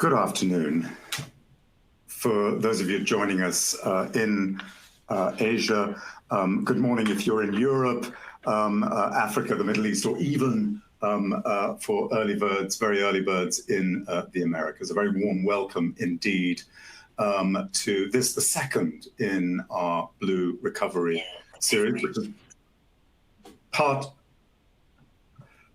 Good afternoon. For those of you joining us in Asia, good morning if you're in Europe, Africa, the Middle East, or even for early birds, very early birds in the Americas. A very warm welcome indeed to this, the second in our Blue Recovery series, which is part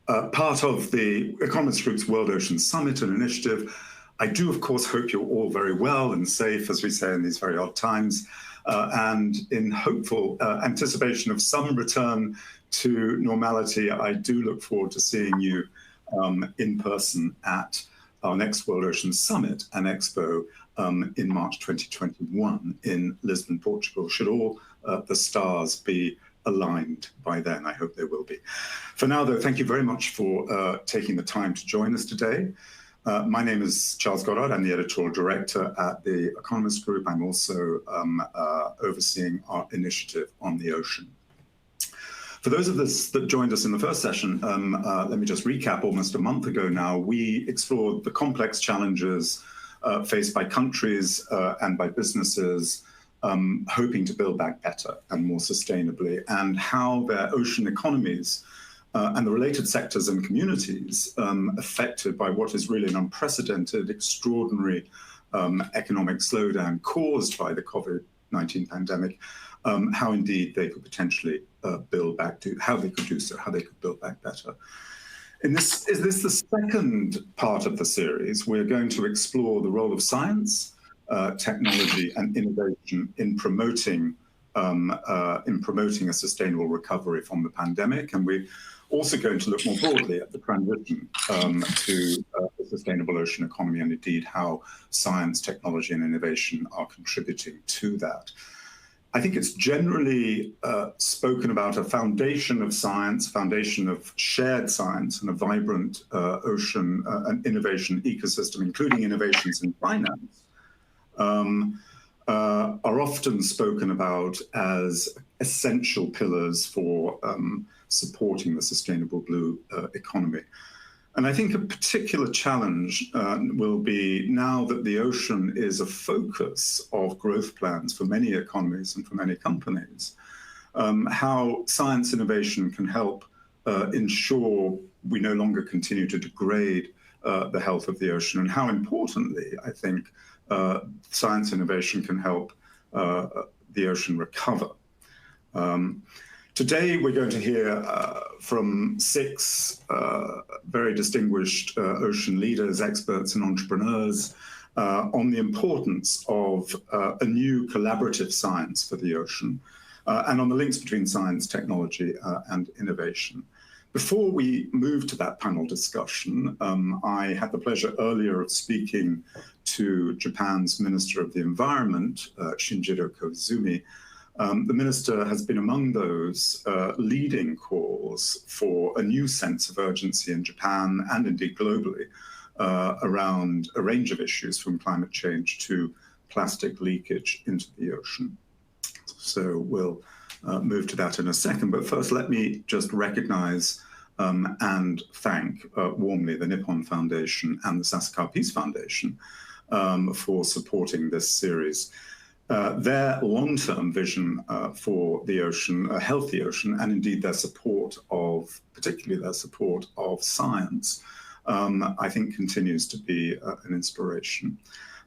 of the Economist Group's World Ocean Summit and initiative. I do, of course, hope you're all very well and safe, as we say in these very odd times, and in hopeful anticipation of some return to normality. I do look forward to seeing you in person at our next World Ocean Summit and Expo in March 2021 in Lisbon, Portugal. Should all the stars be aligned by then, I hope they will be. For now, though, thank you very much for taking the time to join us today. My name is Charles Goddard. I'm the editorial director at the Economist Group. I'm also overseeing our initiative on the ocean. For those of us that joined us in the first session, let me just recap. Almost a month ago now, we explored the complex challenges faced by countries and by businesses hoping to build back better and more sustainably, and how their ocean economies and the related sectors and communities affected by what is really an unprecedented, extraordinary economic slowdown caused by the COVID-19 pandemic, how indeed they could potentially build back to, how they could do so, how they could build back better. Is this the second part of the series? We're going to explore the role of science, technology and innovation in promoting a sustainable recovery from the pandemic. And we're also going to look more broadly at the transition to a sustainable ocean economy, and indeed how science, technology and innovation are contributing to that. I think it's generally spoken about a foundation of science, foundation of shared science, and a vibrant ocean and innovation ecosystem, including innovations in finance, are often spoken about as essential pillars for supporting the sustainable blue economy. And I think a particular challenge will be, now that the ocean is a focus of growth plans for many economies and for many companies, how science innovation can help ensure we no longer continue to degrade the health of the ocean, and how importantly, I think, science innovation can help the ocean recover. Today, we're going to hear from six very distinguished ocean leaders, experts, and entrepreneurs on the importance of a new collaborative science for the ocean and on the links between science, technology, and innovation. Before we move to that panel discussion, I had the pleasure earlier of speaking to Japan's Minister of the Environment, Shinjiro Koizumi. The minister has been among those leading calls for a new sense of urgency in Japan and indeed globally around a range of issues, from climate change to plastic leakage into the ocean. So we'll move to that in a second. But first, let me just recognize and thank warmly the Nippon Foundation and the Sasakawa Peace Foundation for supporting this series. Their long-term vision for the ocean, a healthy ocean, and indeed their support of, particularly their support of science, I think continues to be an inspiration.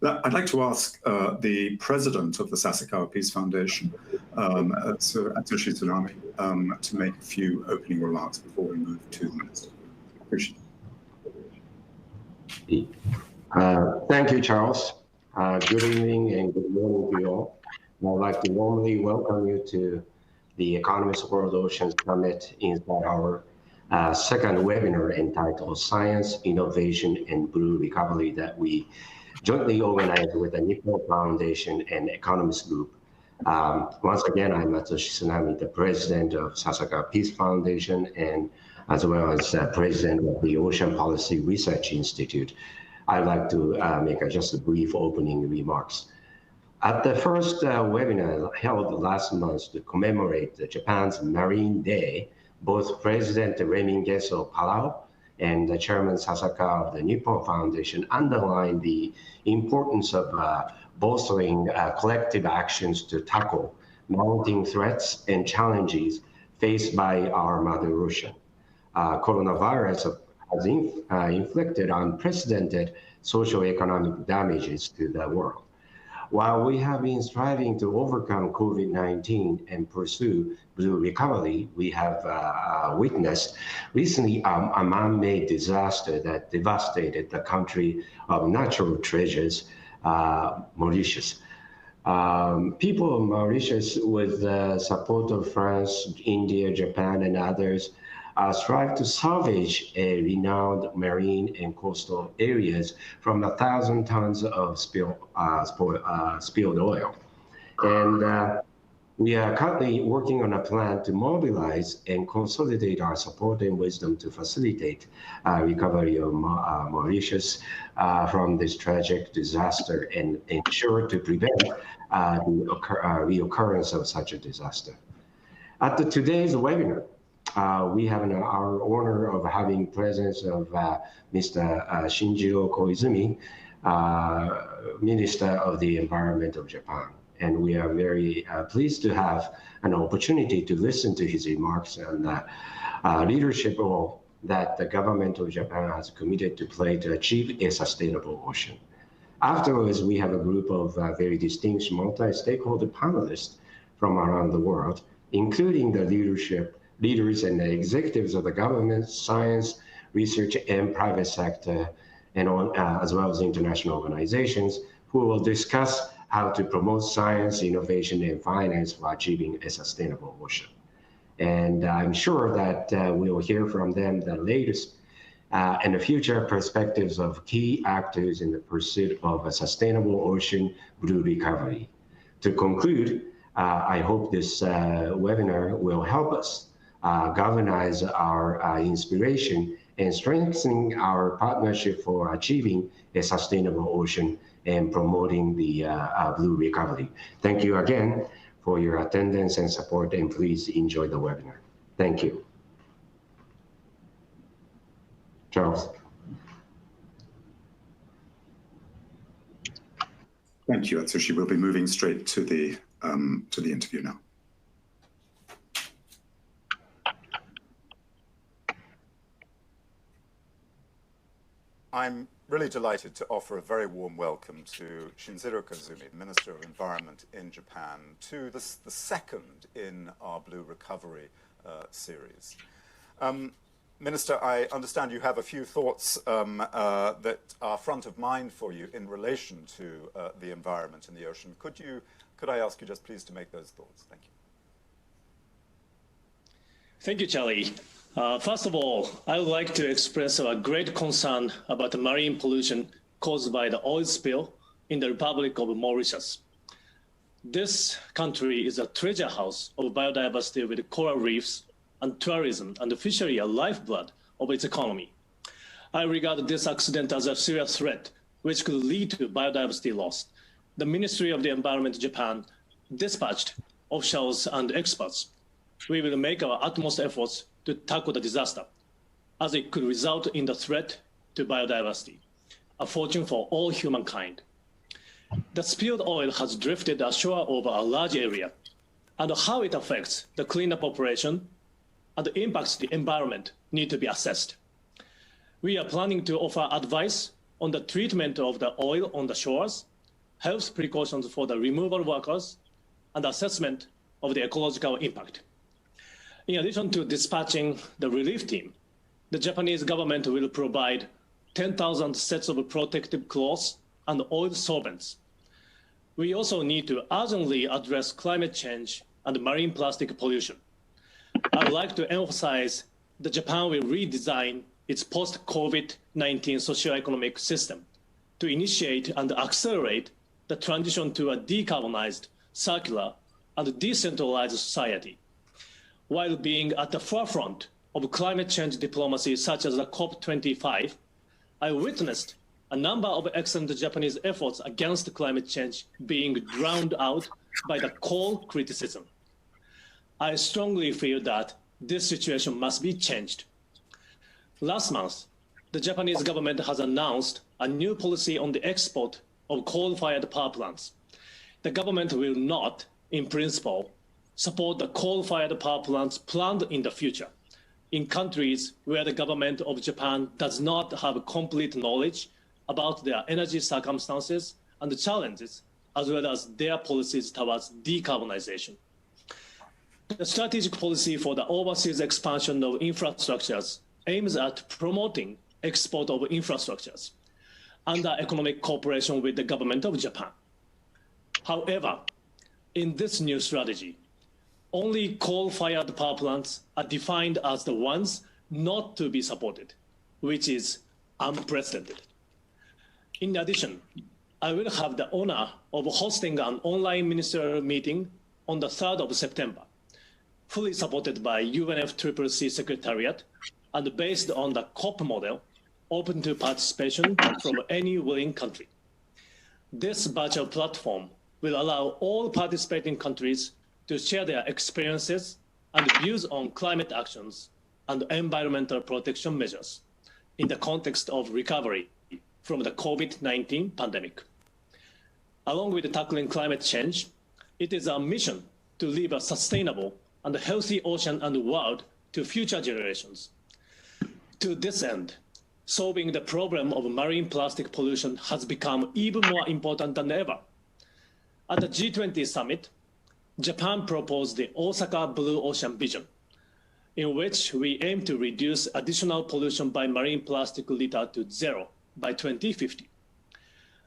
I'd like to ask the president of the Sasakawa Peace Foundation, Atsushi Tsunami, to make a few opening remarks before we move to the minister. Appreciate it. Thank you, Charles. Good evening and good morning to you all. I'd like to warmly welcome you to the Economist World Ocean Summit inside our second webinar entitled Science, Innovation, and Blue Recovery that we jointly organized with the Nippon Foundation and Economist Group. Once again, I'm Atsushi Tsunami, the president of Sasakawa Peace Foundation, and as well as president of the Ocean Policy Research Institute. I'd like to make just a brief opening remarks. At the first webinar held last month to commemorate Japan's Marine Day, both President Remy of Palau and the Chairman Sasakawa of the Nippon Foundation underlined the importance of bolstering collective actions to tackle mounting threats and challenges faced by our mother Russia. Coronavirus has inflicted unprecedented socio-economic damages to the world. While we have been striving to overcome COVID-19 and pursue blue recovery, we have witnessed recently a man-made disaster that devastated the country of natural treasures, Mauritius. People of Mauritius, with the support of France, India, Japan, and others, strive to salvage a renowned marine and coastal areas from 1,000 tons of spilled oil. And we are currently working on a plan to mobilize and consolidate our support and wisdom to facilitate recovery of Mauritius from this tragic disaster and ensure to prevent the reoccurrence of such a disaster. At today's webinar, we have our honor of having presence of Mr. Shinjiro Koizumi, Minister of the Environment of Japan. And we are very pleased to have an opportunity to listen to his remarks on the leadership role that the government of Japan has committed to play to achieve a sustainable ocean. Afterwards, we have a group of very distinguished multi-stakeholder panelists from around the world, including the leaders and the executives of the government, science, research, and private sector, and as well as international organizations, who will discuss how to promote science, innovation, and finance for achieving a sustainable ocean. And I'm sure that we'll hear from them the latest and the future perspectives of key actors in the pursuit of a sustainable ocean blue recovery. To conclude, I hope this webinar will help us galvanize our inspiration and strengthening our partnership for achieving a sustainable ocean and promoting the blue recovery. Thank you again for your attendance and support, and please enjoy the webinar. Thank you. Charles. Thank you, Atsushi. We'll be moving straight to the interview now. I'm really delighted to offer a very warm welcome to Shinjiro Koizumi, Minister of Environment in Japan, to the second in our Blue Recovery series. Minister, I understand you have a few thoughts that are front of mind for you in relation to the environment and the ocean. Could I ask you just please to make those thoughts? Thank you. Thank you, Charlie. First of all, I would like to express our great concern about the marine pollution caused by the oil spill in the Republic of Mauritius. This country is a treasure house of biodiversity with coral reefs, and tourism and the fishery a lifeblood of its economy. I regard this accident as a serious threat which could lead to biodiversity loss. The Ministry of the Environment Japan dispatched officials and experts. We will make our utmost efforts to tackle the disaster, as it could result in the threat to biodiversity, a fortune for all humankind. The spilled oil has drifted ashore over a large area, and how it affects the cleanup operation and impacts the environment need to be assessed. We are planning to offer advice on the treatment of the oil on the shores, health precautions for the removal workers, and assessment of the ecological impact. In addition to dispatching the relief team, the Japanese government will provide 10,000 sets of protective clothes and oil solvents. We also need to urgently address climate change and marine plastic pollution. I would like to emphasize that Japan will redesign its post-COVID-19 socioeconomic system to initiate and accelerate the transition to a decarbonized, circular, and decentralized society, while being at the forefront of climate change diplomacy such as the COP25. I witnessed a number of excellent Japanese efforts against climate change being drowned out by the cold criticism. I strongly feel that this situation must be changed. Last month, the Japanese government has announced a new policy on the export of coal-fired power plants. The government will not, in principle, support the coal-fired power plants planned in the future in countries where the government of Japan does not have complete knowledge about their energy circumstances and the challenges, as well as their policies towards decarbonization. The strategic policy for the overseas expansion of infrastructures aims at promoting export of infrastructures under economic cooperation with the government of Japan. However, in this new strategy, only coal-fired power plants are defined as the ones not to be supported, which is unprecedented. In addition, I will have the honor of hosting an online ministerial meeting on the 3rd of September, fully supported by UNFCCC Secretariat and based on the COP model, open to participation from any willing country. This virtual platform will allow all participating countries to share their experiences and views on climate actions and environmental protection measures in the context of recovery from the COVID-19 pandemic. Along with tackling climate change, it is our mission to leave a sustainable and healthy ocean and world to future generations. To this end, solving the problem of marine plastic pollution has become even more important than ever. At the G20 summit, Japan proposed the Osaka Blue Ocean Vision, in which we aim to reduce additional pollution by marine plastic litter to zero by 2050.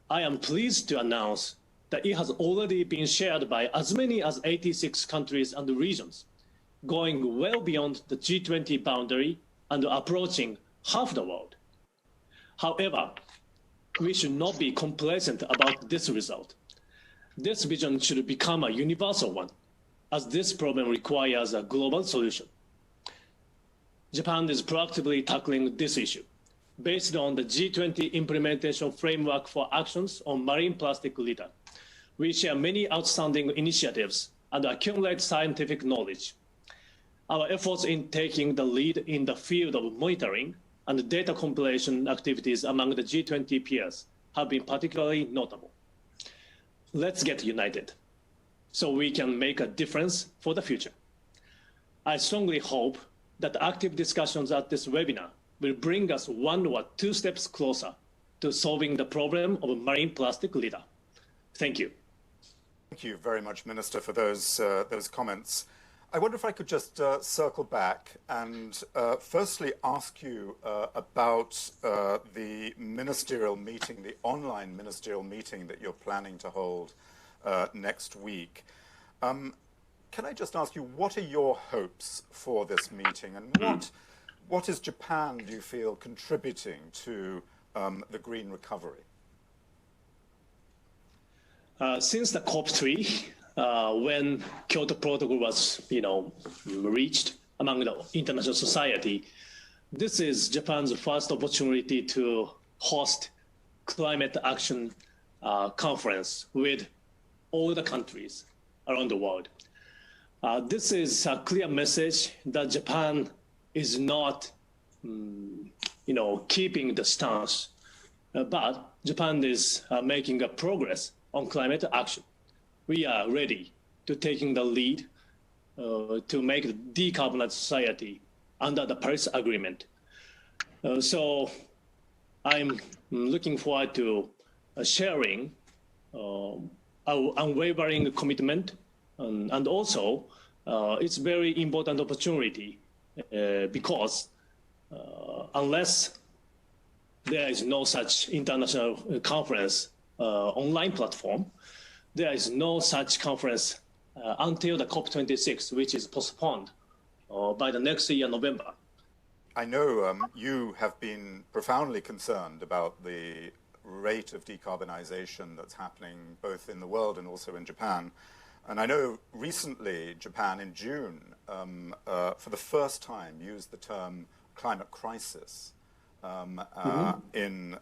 I am pleased to announce that it has already been shared by as many as 86 countries and regions, going well beyond the G20 boundary and approaching half the world. However, we should not be complacent about this result. This vision should become a universal one, as this problem requires a global solution. Japan is proactively tackling this issue based on the G20 implementation framework for actions on marine plastic litter. We share many outstanding initiatives and accumulate scientific knowledge. Our efforts in taking the lead in the field of monitoring and data compilation activities among the G20 peers have been particularly notable. Let's get united so we can make a difference for the future. I strongly hope that active discussions at this webinar will bring us 1 or 2 steps closer to solving the problem of marine plastic litter. Thank you. Thank you very much, Minister, for those comments. I wonder if I could just circle back and firstly ask you about the ministerial meeting, the online ministerial meeting that you're planning to hold next week. Can I just ask you, what are your hopes for this meeting, and what is Japan, do you feel, contributing to the green recovery? Since the COP3, when Kyoto Protocol was, reached among the international society, this is Japan's first opportunity to host climate action conference with all the countries around the world. This is a clear message that Japan is not, keeping the stance, but Japan is making a progress on climate action. We are ready to taking the lead to make the decarbonized society under the Paris Agreement. So I'm looking forward to sharing our unwavering commitment, and also it's very important opportunity because unless there is no such international conference online platform, there is no such conference until the COP26, which is postponed by the next year, November. I know you have been profoundly concerned about the rate of decarbonization that's happening both in the world and also in Japan. And I know recently Japan in June, for the first time, used the term climate crisis in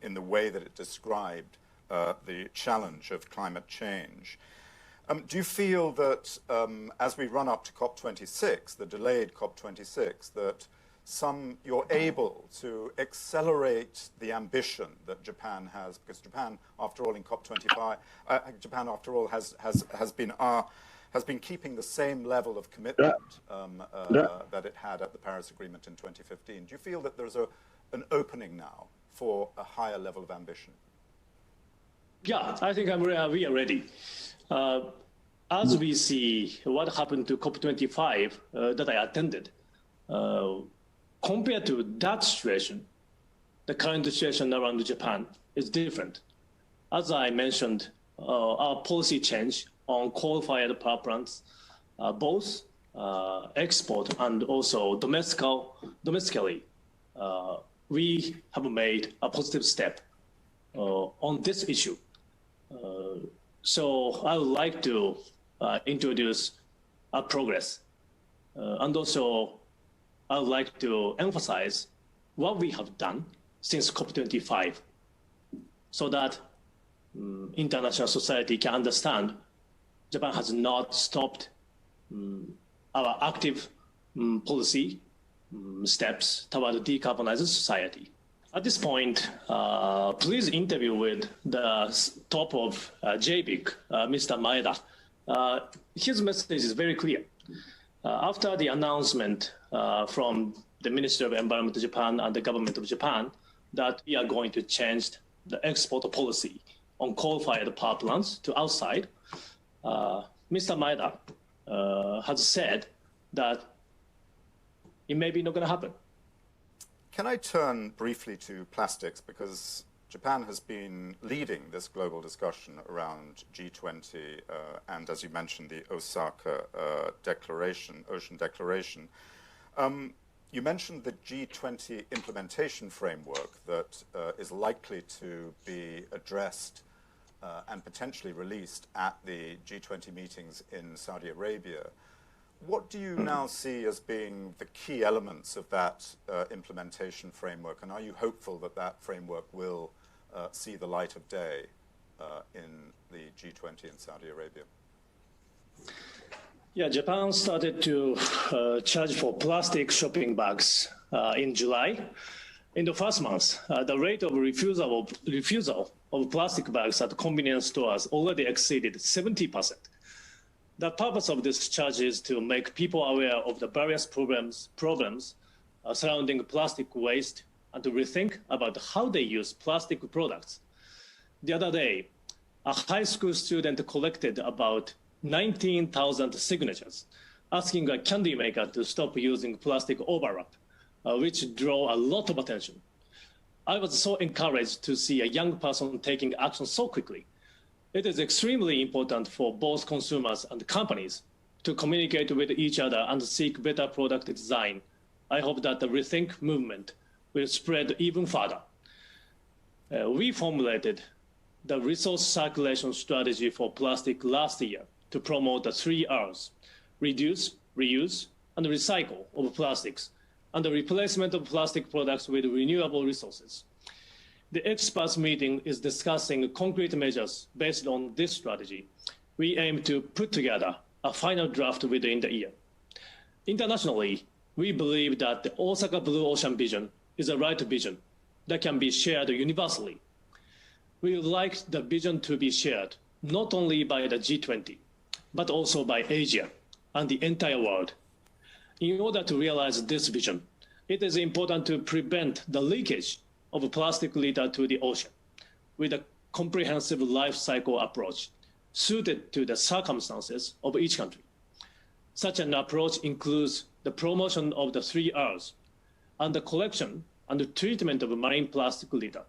the way that it described the challenge of climate change. Do you feel that as we run up to COP26, the delayed COP26, that you're able to accelerate the ambition that Japan has, because Japan, after all, in COP25, Japan, after all, has been keeping the same level of commitment that it had at the Paris Agreement in 2015. Do you feel that there's an opening now for a higher level of ambition? Yeah, I think we are ready. As we see what happened to COP25 that I attended, compared to that situation, the current situation around Japan is different. As I mentioned, our policy change on coal-fired power plants, both export and also domestically, we have made a positive step on this issue. So I would like to introduce our progress. And also, I would like to emphasize what we have done since COP25 so that international society can understand Japan has not stopped our active policy steps toward a decarbonized society. At this point, please interview with the top of JBIC, Mr. Maeda. His message is very clear. After the announcement from the Ministry of Environment of Japan and the government of Japan that we are going to change the export policy on coal-fired power plants to outside, Mr. Maeda has said that it may be not going to happen. Can I turn briefly to plastics, because Japan has been leading this global discussion around G20 and, as you mentioned, the Osaka Ocean Declaration. You mentioned the G20 implementation framework that is likely to be addressed and potentially released at the G20 meetings in Saudi Arabia. What do you now see as being the key elements of that implementation framework, and are you hopeful that that framework will see the light of day in the G20 in Saudi Arabia? Yeah, Japan started to charge for plastic shopping bags in July. In the first month, the rate of refusal of plastic bags at convenience stores already exceeded 70%. The purpose of this charge is to make people aware of the various problems surrounding plastic waste and to rethink about how they use plastic products. The other day, a high school student collected about 19,000 signatures asking a candy maker to stop using plastic overwrap, which drew a lot of attention. I was so encouraged to see a young person taking action so quickly. It is extremely important for both consumers and companies to communicate with each other and seek better product design. I hope that the Rethink movement will spread even further. We formulated the resource circulation strategy for plastic last year to promote the 3 Rs: reduce, reuse, and recycle of plastics, and the replacement of plastic products with renewable resources. The experts meeting is discussing concrete measures based on this strategy. We aim to put together a final draft within the year. Internationally, we believe that the Osaka Blue Ocean vision is the right vision that can be shared universally. We would like the vision to be shared not only by the G20, but also by Asia and the entire world. In order to realize this vision, it is important to prevent the leakage of plastic litter to the ocean with a comprehensive life cycle approach suited to the circumstances of each country. Such an approach includes the promotion of the 3 Rs and the collection and the treatment of marine plastic litter.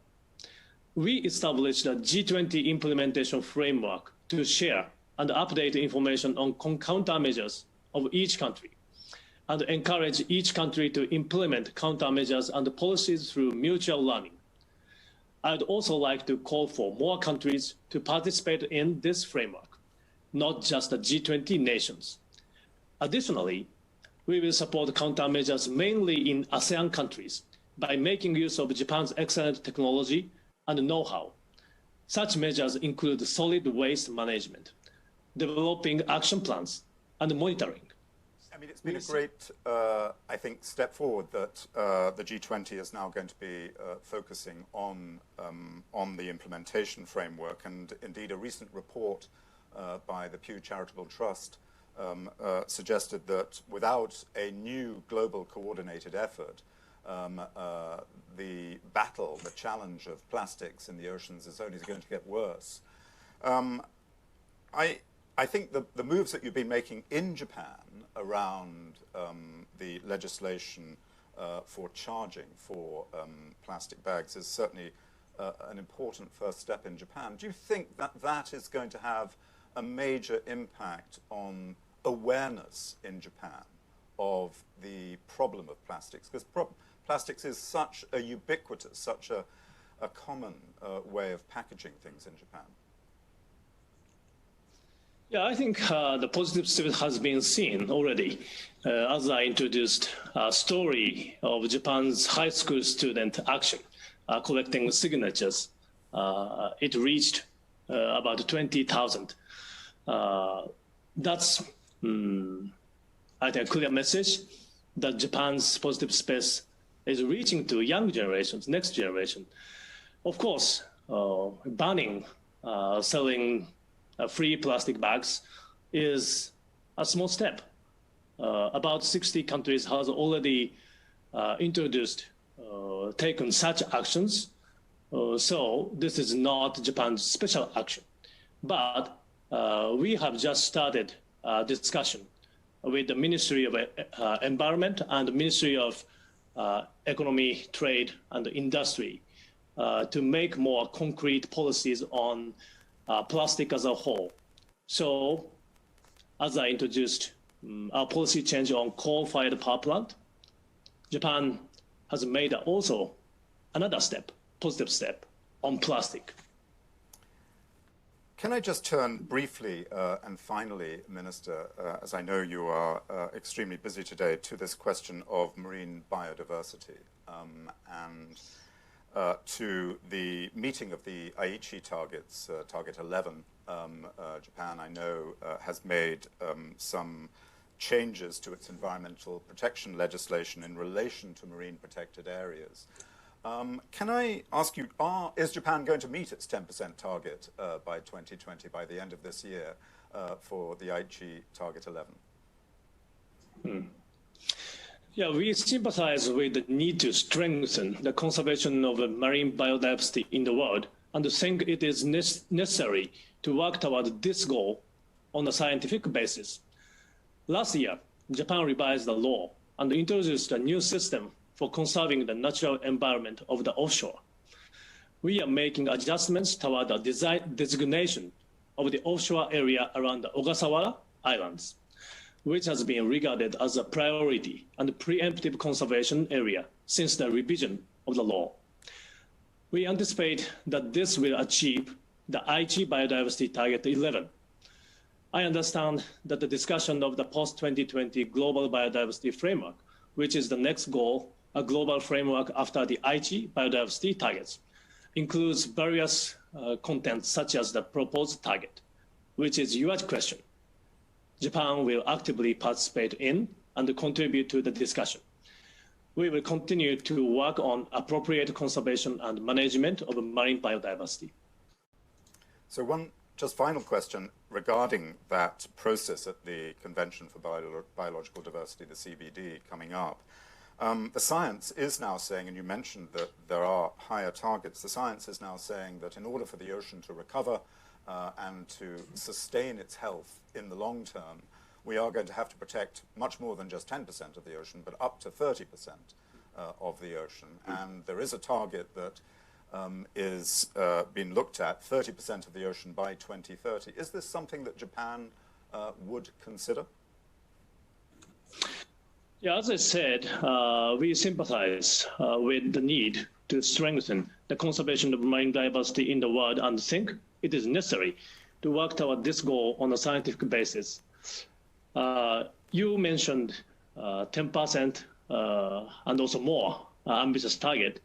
We established a G20 implementation framework to share and update information on countermeasures of each country, and encourage each country to implement countermeasures and policies through mutual learning. I'd also like to call for more countries to participate in this framework, not just the G20 nations. Additionally, we will support countermeasures mainly in ASEAN countries by making use of Japan's excellent technology and know-how. Such measures include solid waste management, developing action plans, and monitoring. I mean, it's been a great, I think, step forward that the G20 is now going to be focusing on the implementation framework, and indeed a recent report by the Pew Charitable Trust suggested that without a new global coordinated effort, the battle, the challenge of plastics in the oceans is only going to get worse. I think the moves that you've been making in Japan around the legislation for charging for plastic bags is certainly an important first step in Japan. Do you think that that is going to have a major impact on awareness in Japan of the problem of plastics? Because plastics is such a ubiquitous, such a common way of packaging things in Japan. Yeah, I think the positive step has been seen already. As I introduced a story of Japan's high school student action, collecting signatures. It reached about 20,000. That's, I think, a clear message that Japan's positive space is reaching to young generations, next generation. Of course, banning selling free plastic bags is a small step. About 60 countries has already taken such actions. So this is not Japan's special action. But we have just started a discussion with the Ministry of Environment and the Ministry of Economy, Trade and Industry to make more concrete policies on plastic as a whole. So, as I introduced our policy change on coal-fired power plant, Japan has made also another step, positive step, on plastic. Can I just turn briefly and finally, Minister, as I know you are extremely busy today, to this question of marine biodiversity and to the meeting of the Aichi targets, Target 11. Japan, I know, has made some changes to its environmental protection legislation in relation to marine protected areas. Can I ask you, is Japan going to meet its 10% target by 2020, by the end of this year, for the Aichi Target 11? Yeah, we sympathize with the need to strengthen the conservation of marine biodiversity in the world and think it is necessary to work toward this goal on a scientific basis. Last year, Japan revised the law and introduced a new system for conserving the natural environment of the offshore. We are making adjustments toward the designation of the offshore area around the Ogasawara Islands, which has been regarded as a priority and preemptive conservation area since the revision of the law. We anticipate that this will achieve the Aichi Biodiversity Target 11. I understand that the discussion of the post-2020 Global Biodiversity Framework, which is the next goal, a global framework after the Aichi Biodiversity Targets, includes various contents such as the proposed target, which is your question. Japan will actively participate in and contribute to the discussion. We will continue to work on appropriate conservation and management of marine biodiversity. So one just final question regarding that process at the Convention for Biological Diversity, the CBD, coming up. The science is now saying, and you mentioned that there are higher targets, the science is now saying that in order for the ocean to recover and to sustain its health in the long term, we are going to have to protect much more than just 10% of the ocean, but up to 30% of the ocean. And there is a target that is being looked at, 30% of the ocean by 2030. Is this something that Japan would consider? Yeah, as I said, we sympathize with the need to strengthen the conservation of marine diversity in the world and think it is necessary to work toward this goal on a scientific basis. You mentioned 10% and also more ambitious target.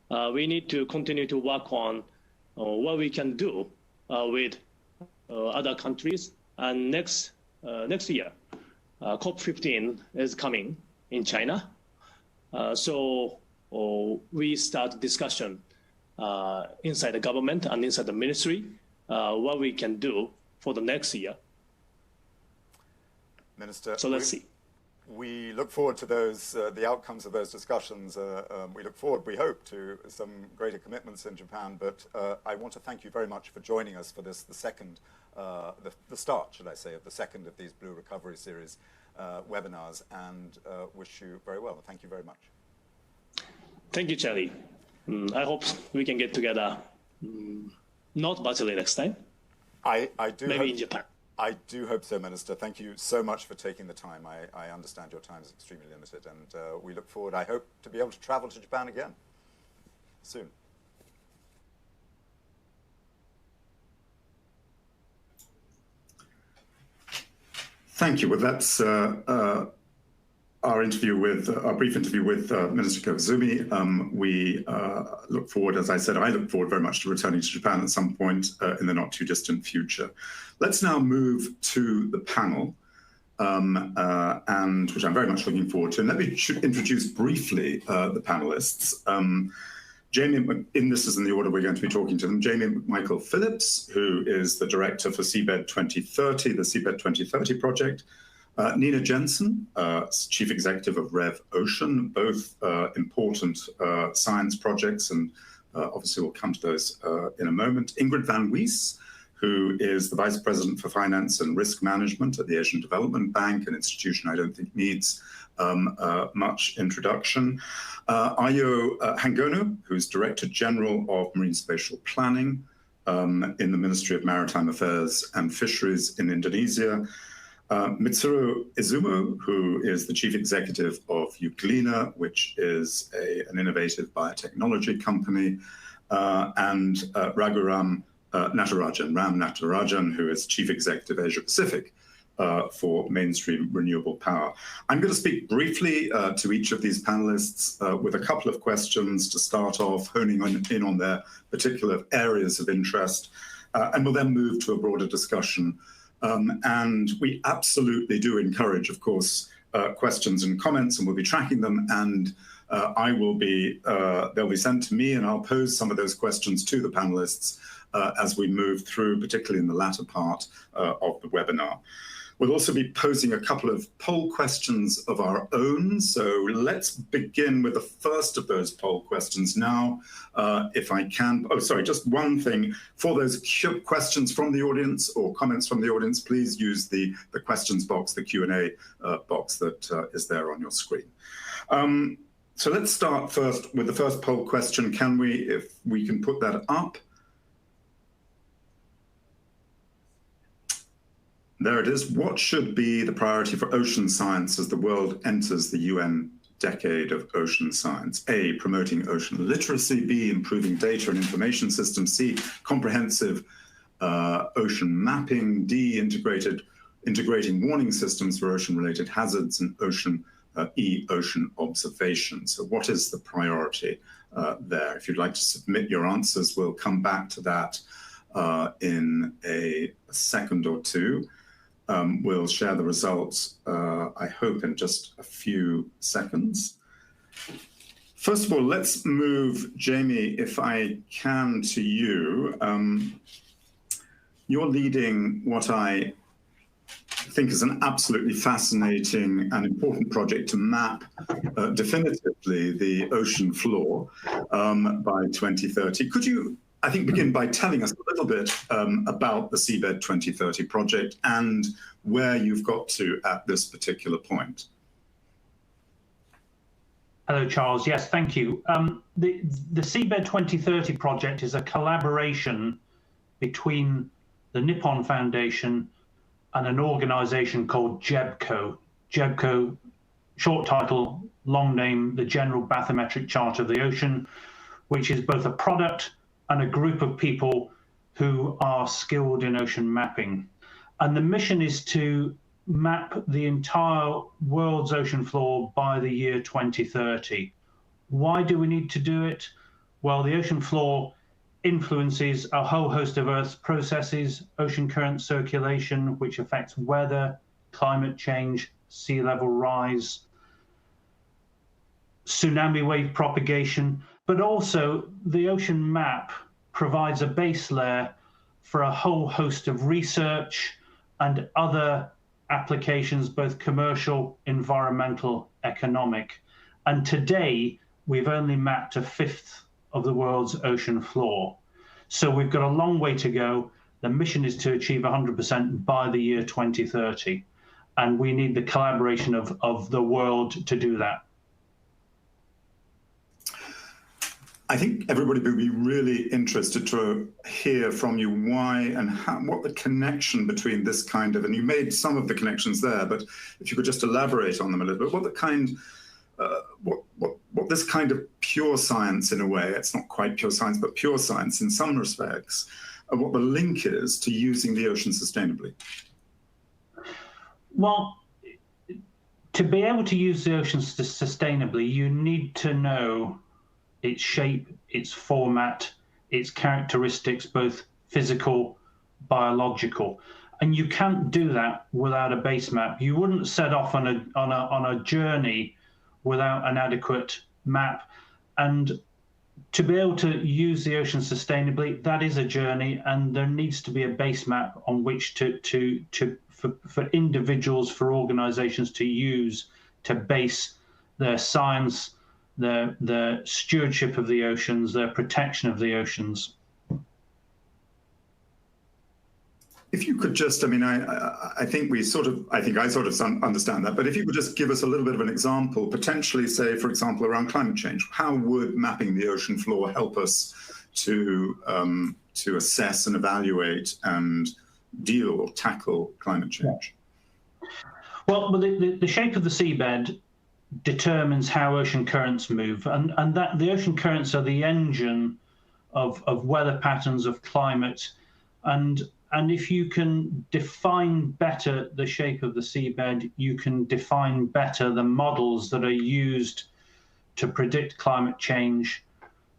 We need to continue to work on what we can do with other countries. And next year, COP15 is coming in China. So we start discussion inside the government and inside the ministry, what we can do for the next year. Minister, so let's see. We look forward to those, the outcomes of those discussions. We look forward, we hope, to some greater commitments in Japan. But I want to thank you very much for joining us for this, the start, should I say, of the second of these Blue Recovery Series webinars, and wish you very well. Thank you very much. Thank you, Charlie. I hope we can get together, not virtually next time. I do maybe hope, in Japan. I do hope so, Minister. Thank you so much for taking the time. I understand your time is extremely limited, and we look forward, I hope, to be able to travel to Japan again soon. Thank you. Well, that's our interview with our brief interview with Minister Koizumi. We look forward, as I said, I look forward very much to returning to Japan at some point in the not too distant future. Let's now move to the panel, and which I'm very much looking forward to. And let me introduce briefly the panelists. Jamie, this is in the order we're going to be talking to them. Jamie McMichael Phillips, who is the director for Seabed 2030, the Seabed 2030 project. Nina Jensen, chief executive of Rev Ocean, both important science projects, and obviously we'll come to those in a moment. Ingrid van Wees, who is the vice president for finance and risk management at the Asian Development Bank, an institution I don't think needs much introduction. Ayo Hangono, who's Director General of Marine Spatial Planning in the Ministry of Maritime Affairs and Fisheries in Indonesia. Mitsuru Izumo, who is the Chief Executive of Euglena, which is an innovative biotechnology company, and Raghuram Natarajan, who is Chief Executive Asia Pacific for Mainstream Renewable Power. I'm going to speak briefly to each of these panelists with a couple of questions to start off, honing in on their particular areas of interest, and we'll then move to a broader discussion. And we absolutely do encourage, of course, questions and comments, and we'll be tracking them, and they'll be sent to me, and I'll pose some of those questions to the panelists as we move through, particularly in the latter part of the webinar. We'll also be posing a couple of poll questions of our own. So let's begin with the first of those poll questions now, if I can. Oh, sorry, just one thing. For those questions from the audience or comments from the audience, please use the questions box, the Q&A box that is there on your screen. So let's start first with the first poll question. If we can put that up. There it is. What should be the priority for ocean science as the world enters the UN decade of ocean science? A, promoting ocean literacy. B, improving data and information systems. C, comprehensive ocean mapping. D, integrating warning systems for ocean-related hazards. And ocean observation. So what is the priority there? If you'd like to submit your answers, we'll come back to that in a second or two. We'll share the results, I hope, in just a few seconds. First of all, let's move, Jamie, if I can, to you. You're leading what I think is an absolutely fascinating and important project to map definitively the ocean floor by 2030. Could you, I think, begin by telling us a little bit about the Seabed 2030 project and where you've got to at this particular point? Hello, Charles. Yes, thank you. The Seabed 2030 project is a collaboration between the Nippon Foundation and an organization called GEBCO. GEBCO, short title, long name, the General Bathymetric Chart of the Ocean, which is both a product and a group of people who are skilled in ocean mapping. And the mission is to map the entire world's ocean floor by the year 2030. Why do we need to do it? Well, the ocean floor influences a whole host of Earth's processes, ocean current circulation, which affects weather, climate change, sea level rise, tsunami wave propagation, but also the ocean map provides a base layer for a whole host of research and other applications, both commercial, environmental, economic. And today, we've only mapped a fifth of the world's ocean floor. So we've got a long way to go. The mission is to achieve 100% by the year 2030. And we need the collaboration of the world to do that. I think everybody would be really interested to hear from you why and how, what the connection between this kind of, and you made some of the connections there, but if you could just elaborate on them a little bit, what the kind, what this kind of pure science in a way, it's not quite pure science, but pure science in some respects, and what the link is to using the ocean sustainably. Well, to be able to use the oceans sustainably, you need to know its shape, its format, its characteristics, both physical, biological, and you can't do that without a base map. You wouldn't set off on a journey without an adequate map. And to be able to use the ocean sustainably, that is a journey, and there needs to be a base map on which for individuals, for organizations to use to base their science, their stewardship of the oceans, their protection of the oceans. If you could just, I mean, I think I sort of understand that, but if you could just give us a little bit of an example, potentially say, for example, around climate change, how would mapping the ocean floor help us to assess and evaluate and deal or tackle climate change? Well, the shape of the seabed determines how ocean currents move, and that the ocean currents are the engine of weather patterns, of climate, and if you can define better the shape of the seabed, you can define better the models that are used to predict climate change,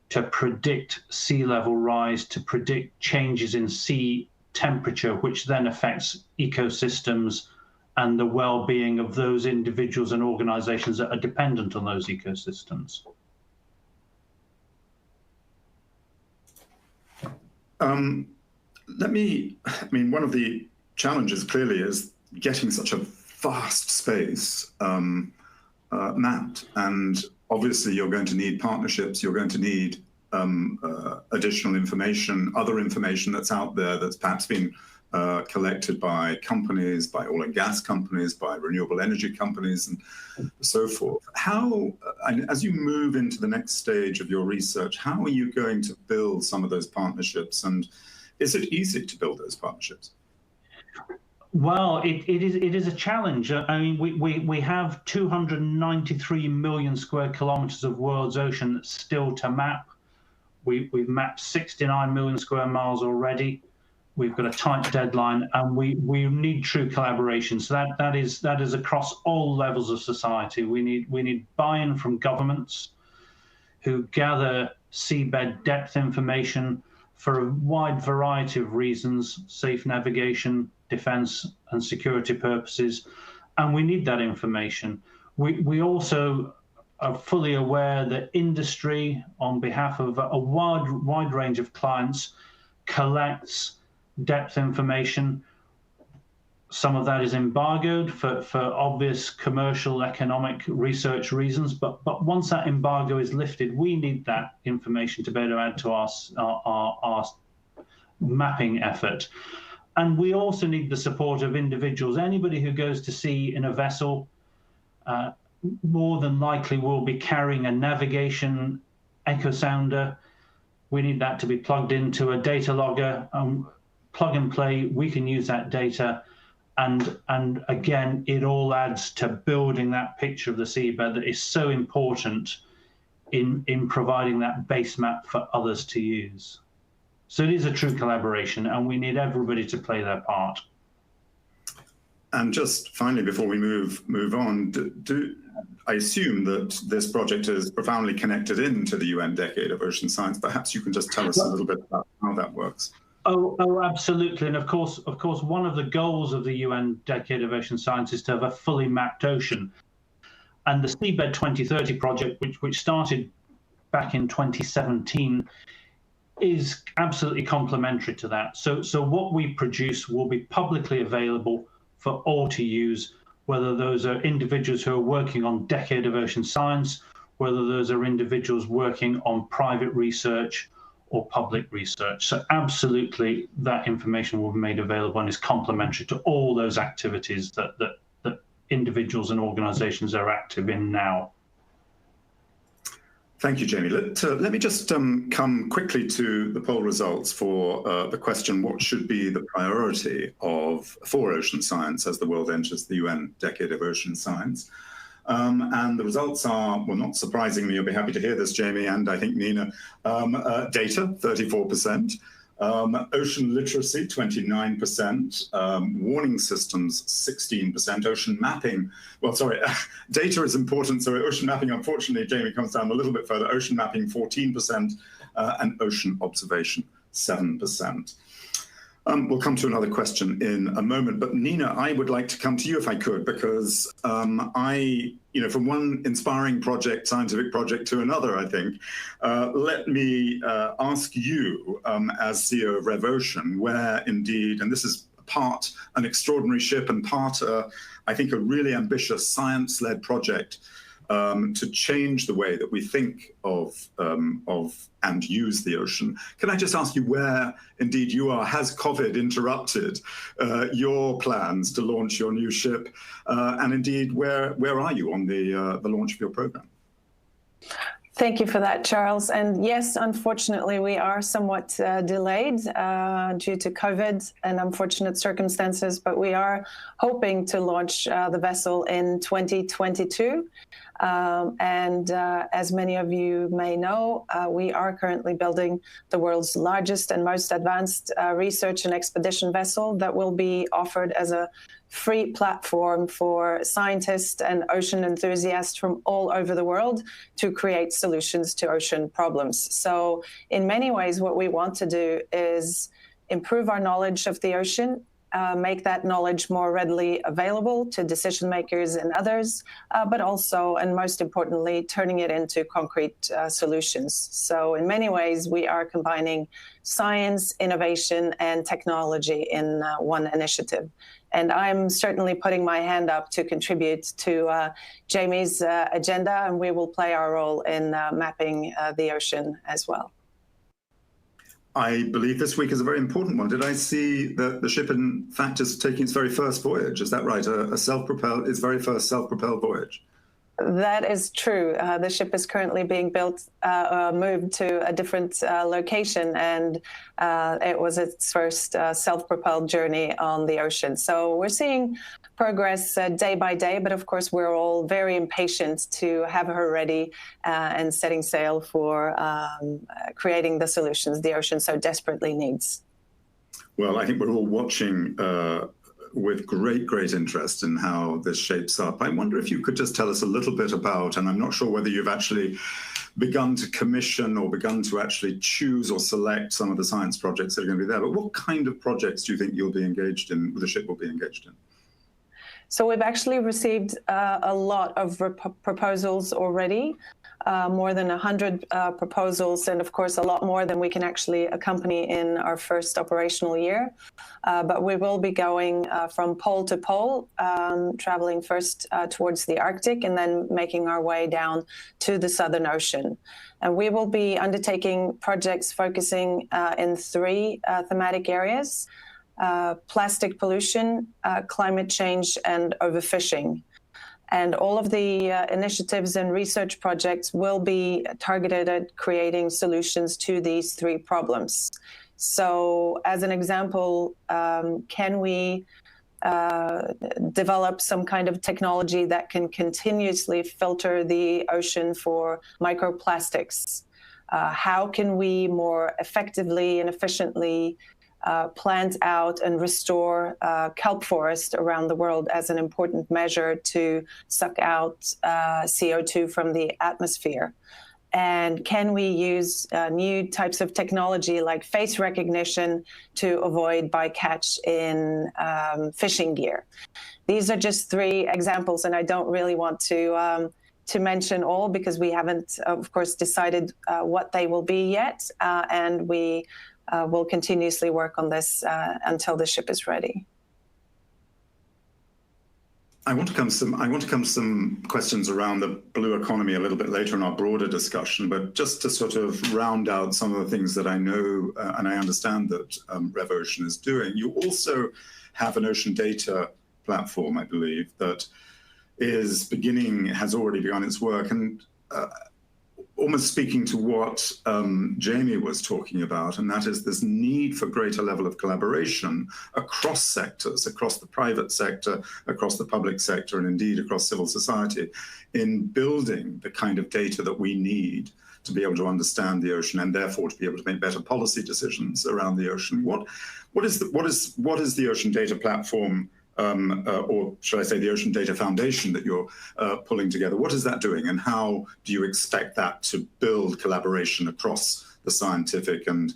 to predict sea level rise, to predict changes in sea temperature, which then affects ecosystems and the well-being of those individuals and organizations that are dependent on those ecosystems. One of the challenges clearly is getting such a vast space mapped. And obviously you're going to need partnerships, you're going to need additional information, other information that's out there that's perhaps been collected by companies, by oil and gas companies, by renewable energy companies, and so forth. How, and as you move into the next stage of your research, how are you going to build some of those partnerships? And is it easy to build those partnerships? Well, it is a challenge. I mean, we have 293 million square kilometers of world's ocean that's still to map. We've mapped 69 million square miles already. We've got a tight deadline, and we need true collaboration. So that is across all levels of society. We need buy-in from governments who gather seabed depth information for a wide variety of reasons: safe navigation, defense and security purposes, and we need that information. We also are fully aware that industry, on behalf of a wide range of clients, collects depth information. Some of that is embargoed for obvious commercial, economic research reasons, but once that embargo is lifted, we need that information to be able to add to our mapping effort. And we also need the support of individuals. Anybody who goes to sea in a vessel more than likely will be carrying a navigation echo sounder. We need that to be plugged into a data logger. Plug and play, we can use that data. And again, it all adds to building that picture of the seabed that is so important in providing that base map for others to use. So it is a true collaboration, and we need everybody to play their part. And just finally, before we move on, I assume that this project is profoundly connected into the UN Decade of Ocean Science. Perhaps you can just tell us a little bit about how that works. Oh, absolutely. And of course, one of the goals of the UN Decade of Ocean Science is to have a fully mapped ocean. And the Seabed 2030 project, which started back in 2017, is absolutely complementary to that. So what we produce will be publicly available for all to use, whether those are individuals who are working on Decade of Ocean Science, whether those are individuals working on private research or public research. So absolutely, that information will be made available and is complementary to all those activities that individuals and organizations are active in now. Thank you, Jamie. Let me just come quickly to the poll results for the question, what should be the priority for ocean science as the world enters the UN Decade of Ocean Science? And the results are, well, not surprisingly, you'll be happy to hear this, Jamie, and I think Nina, data, 34%, ocean literacy, 29%, warning systems, 16%, ocean mapping, well, sorry, data is important, so ocean mapping, unfortunately, Jamie, comes down a little bit further, ocean mapping, 14%, and ocean observation, 7%. We'll come to another question in a moment, but Nina, I would like to come to you if I could, because from one inspiring project, scientific project to another, I think, let me ask you, as CEO of RevOcean, where indeed, and this is part an extraordinary ship and part, I think, a really ambitious science-led project to change the way that we think of and use the ocean. Can I just ask you where, indeed, you are? Has COVID interrupted your plans to launch your new ship? And indeed, where are you on the launch of your program? Thank you for that, Charles. And yes, unfortunately, we are somewhat delayed due to COVID and unfortunate circumstances, but we are hoping to launch the vessel in 2022. As many of you may know, we are currently building the world's largest and most advanced research and expedition vessel that will be offered as a free platform for scientists and ocean enthusiasts from all over the world to create solutions to ocean problems. So in many ways, what we want to do is improve our knowledge of the ocean, make that knowledge more readily available to decision makers and others, but also, and most importantly, turning it into concrete solutions. So in many ways, we are combining science, innovation, and technology in one initiative. And I'm certainly putting my hand up to contribute to Jamie's agenda, and we will play our role in mapping the ocean as well. I believe this week is a very important one. Did I see that the ship, in fact, is taking its very first voyage? Is that right? Its very first self-propelled voyage? That is true. The ship is currently being built, moved to a different location, and it was its first self-propelled journey on the ocean. So we're seeing progress day by day, but of course we're all very impatient to have her ready and setting sail for creating the solutions the ocean so desperately needs. Well, I think we're all watching with great interest in how this shapes up. I wonder if you could just tell us a little bit about, and I'm not sure whether you've actually begun to commission or begun to actually choose or select some of the science projects that are going to be there, but what kind of projects do you think you'll be engaged in, the ship will be engaged in? So we've actually received a lot of proposals already, more than 100 proposals, and of course a lot more than we can actually accompany in our first operational year. But we will be going from pole to pole, traveling first towards the Arctic and then making our way down to the Southern Ocean. And we will be undertaking projects focusing in three thematic areas: plastic pollution, climate change, and overfishing. And all of the initiatives and research projects will be targeted at creating solutions to these three problems. So as an example, can we develop some kind of technology that can continuously filter the ocean for microplastics? How can we more effectively and efficiently plant out and restore kelp forest around the world as an important measure to suck out CO2 from the atmosphere? And can we use new types of technology like face recognition to avoid bycatch in fishing gear? These are just 3 examples, and I don't really want to mention all because we haven't, of course, decided what they will be yet, and we will continuously work on this until the ship is ready. I want to come to some questions around the blue economy a little bit later in our broader discussion, but just to sort of round out some of the things that I know and I understand that RevOcean is doing. You also have an ocean data platform, I believe, that has already begun its work, and almost speaking to what Jamie was talking about, and that is this need for greater level of collaboration across sectors, across the private sector, across the public sector, and indeed across civil society, in building the kind of data that we need to be able to understand the ocean and therefore to be able to make better policy decisions around the ocean. What is the Ocean Data Platform? Or should I say the Ocean Data Foundation that you're pulling together? What is that doing, and how do you expect that to build collaboration across the scientific and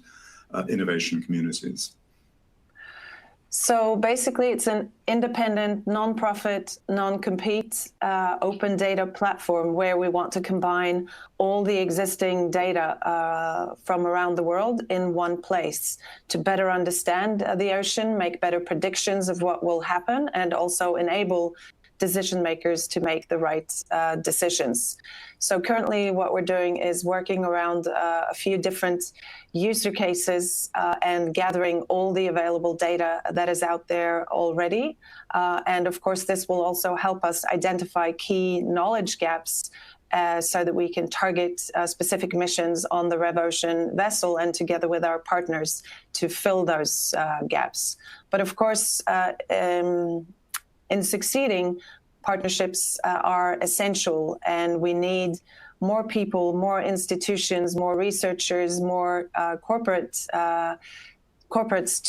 innovation communities? So basically, it's an independent, non-profit, non-compete open data platform where we want to combine all the existing data from around the world in one place to better understand the ocean, make better predictions of what will happen, and also enable decision makers to make the right decisions. So currently what we're doing is working around a few different user cases and gathering all the available data that is out there already. And of course, this will also help us identify key knowledge gaps so that we can target specific missions on the RevOcean vessel and together with our partners to fill those gaps. But of course, in succeeding, partnerships are essential, and we need more people, more institutions, more researchers, more corporates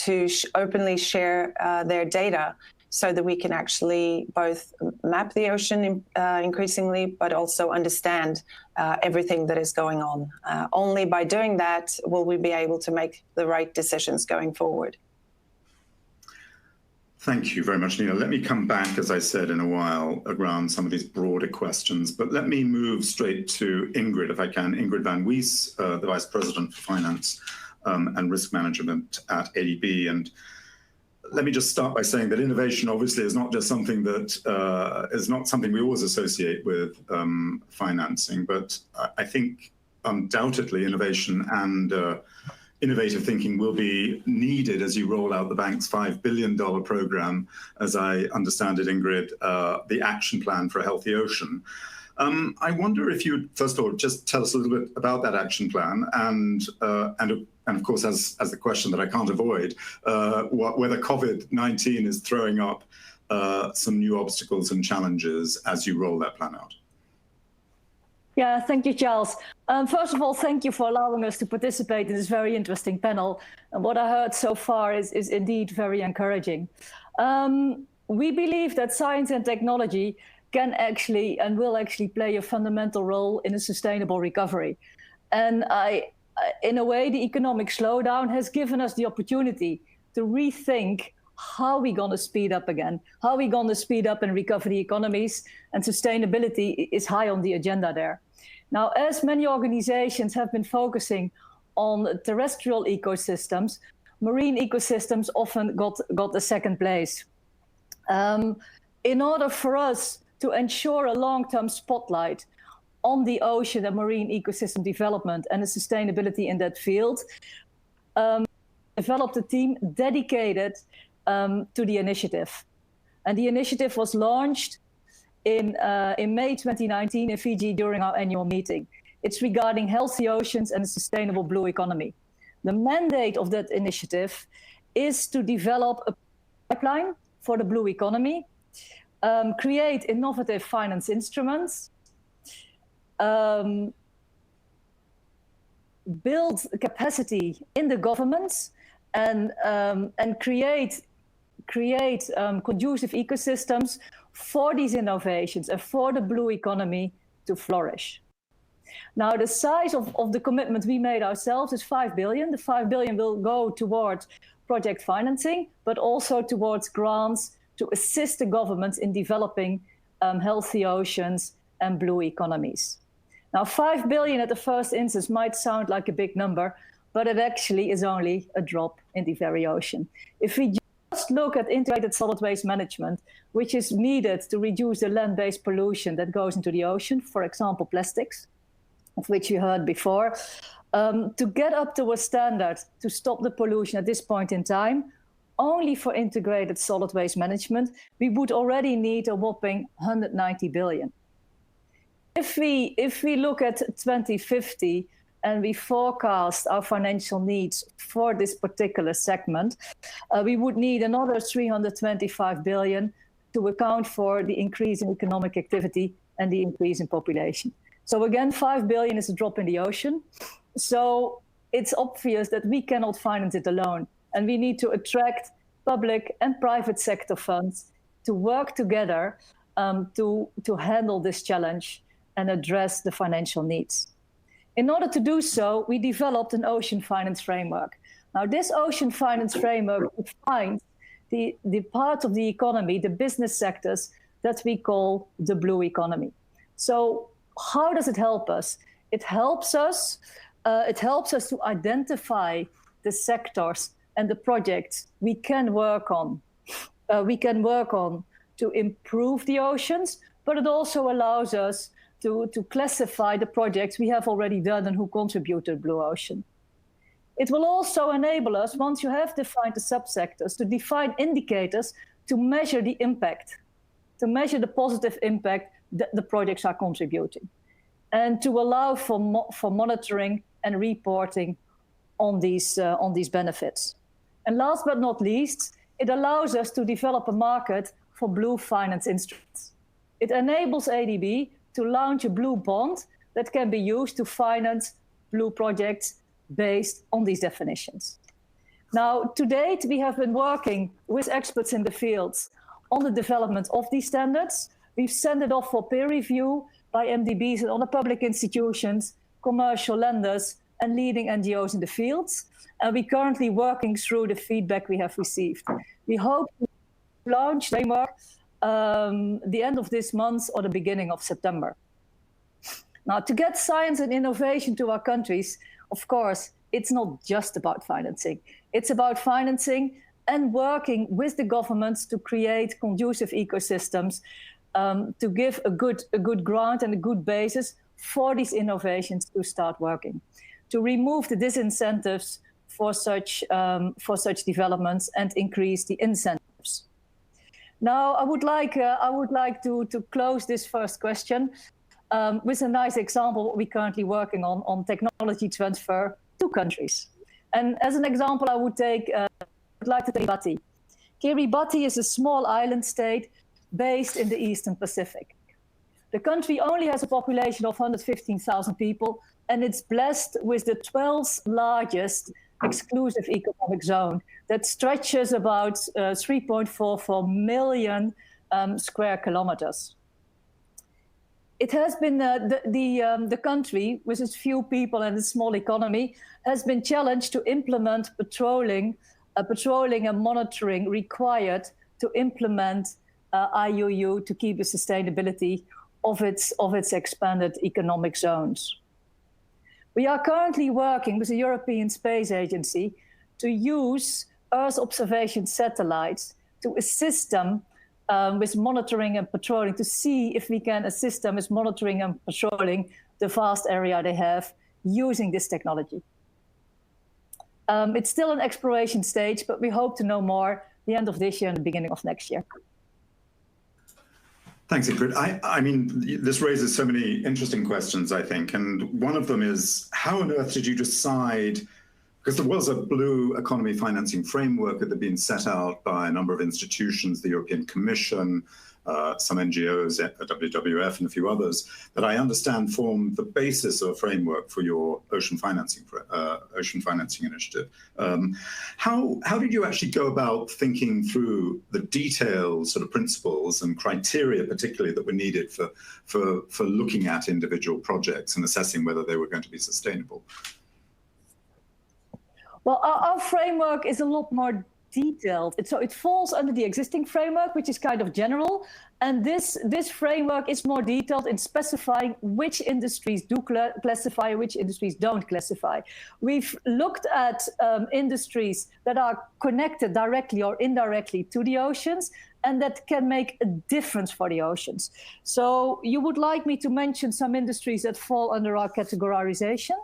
to openly share their data so that we can actually both map the ocean increasingly, but also understand everything that is going on. Only by doing that will we be able to make the right decisions going forward. Thank you very much, Nina. Let me come back, as I said, in a while around some of these broader questions, but let me move straight to Ingrid, if I can. Ingrid van Wees, the Vice President for Finance and Risk Management at ADB. And let me just start by saying that innovation obviously is not just something that is not something we always associate with financing, but I think undoubtedly innovation and innovative thinking will be needed as you roll out the bank's $5 billion program, as I understand it, Ingrid, the action plan for a healthy ocean. I wonder if you'd, first of all, just tell us a little bit about that action plan and of course, as the question that I can't avoid, whether COVID-19 is throwing up some new obstacles and challenges as you roll that plan out. Yeah, thank you, Charles. First of all, thank you for allowing us to participate in this very interesting panel. And what I heard so far is indeed very encouraging. We believe that science and technology can actually and will actually play a fundamental role in a sustainable recovery. And in a way, the economic slowdown has given us the opportunity to rethink how we're going to speed up again, how we're going to speed up and recover the economies, and sustainability is high on the agenda there. Now, as many organizations have been focusing on terrestrial ecosystems, marine ecosystems often got a second place. In order for us to ensure a long-term spotlight on the ocean and marine ecosystem development and the sustainability in that field, developed a team dedicated to the initiative. And the initiative was launched in May 2019 in Fiji during our annual meeting. It's regarding healthy oceans and a sustainable blue economy. The mandate of that initiative is to develop a pipeline for the blue economy, create innovative finance instruments, build capacity in the governments, and create conducive ecosystems for these innovations and for the blue economy to flourish. Now, the size of the commitment we made ourselves is 5 billion. The 5 billion will go towards project financing, but also towards grants to assist the governments in developing healthy oceans and blue economies. Now, 5 billion at the first instance might sound like a big number, but it actually is only a drop in the very ocean. If we just look at integrated solid waste management, which is needed to reduce the land-based pollution that goes into the ocean, for example, plastics, of which you heard before, to get up to a standard to stop the pollution at this point in time, only for integrated solid waste management, we would already need a whopping 190 billion. If we look at 2050 and we forecast our financial needs for this particular segment, we would need another 325 billion to account for the increase in economic activity and the increase in population. So again, 5 billion is a drop in the ocean. So it's obvious that we cannot finance it alone. And we need to attract public and private sector funds to work together to handle this challenge and address the financial needs. In order to do so, we developed an ocean finance framework. Now, this ocean finance framework defines the part of the economy, the business sectors that we call the blue economy. So how does it help us? It helps us to identify the sectors and the projects we can work on. To improve the oceans, but it also allows us to classify the projects we have already done and who contribute to the blue ocean. It will also enable us, once you have defined the subsectors, to define indicators to measure the impact, to measure the positive impact that the projects are contributing, and to allow for monitoring and reporting on these benefits. And last but not least, it allows us to develop a market for blue finance instruments. It enables ADB to launch a blue bond that can be used to finance blue projects based on these definitions. Now, to date, we have been working with experts in the fields on the development of these standards. We've sent it off for peer review by MDBs and other public institutions, commercial lenders, and leading NGOs in the fields. And we're currently working through the feedback we have received. We hope to launch the framework the end of this month or the beginning of September. Now, to get science and innovation to our countries, of course, it's not just about financing. It's about financing and working with the governments to create conducive ecosystems, to give a good grant and a good basis for these innovations to start working, to remove the disincentives for such developments and increase the incentives. Now, I would like to close this first question with a nice example what we're currently working on technology transfer to countries. And as an example, I would like to take Kiribati. Kiribati is a small island state based in the Eastern Pacific. The country only has a population of 115,000 people, and it's blessed with the 12th largest exclusive economic zone that stretches about 3.44 million square kilometers. It has been the country, with its few people and its small economy, has been challenged to implement patrolling and monitoring required to implement IUU to keep the sustainability of its expanded economic zones. We are currently working with the European Space Agency to use Earth observation satellites to assist them with monitoring and patrolling, to see if we can assist them with monitoring and patrolling the vast area they have using this technology. It's still an exploration stage, but we hope to know more the end of this year and the beginning of next year. Thanks, Ingrid. I mean, this raises so many interesting questions, I think. And one of them is, how on earth did you decide, because there was a blue economy financing framework that had been set out by a number of institutions, the European Commission, some NGOs, WWF and a few others, that I understand form the basis or framework for your ocean financing initiative. How did you actually go about thinking through the detailed sort of principles and criteria, particularly that were needed for looking at individual projects and assessing whether they were going to be sustainable? Well, our framework is a lot more detailed. So it falls under the existing framework, which is kind of general. And this framework is more detailed in specifying which industries do classify and which industries don't classify. We've looked at industries that are connected directly or indirectly to the oceans and that can make a difference for the oceans. So you would like me to mention some industries that fall under our categorization?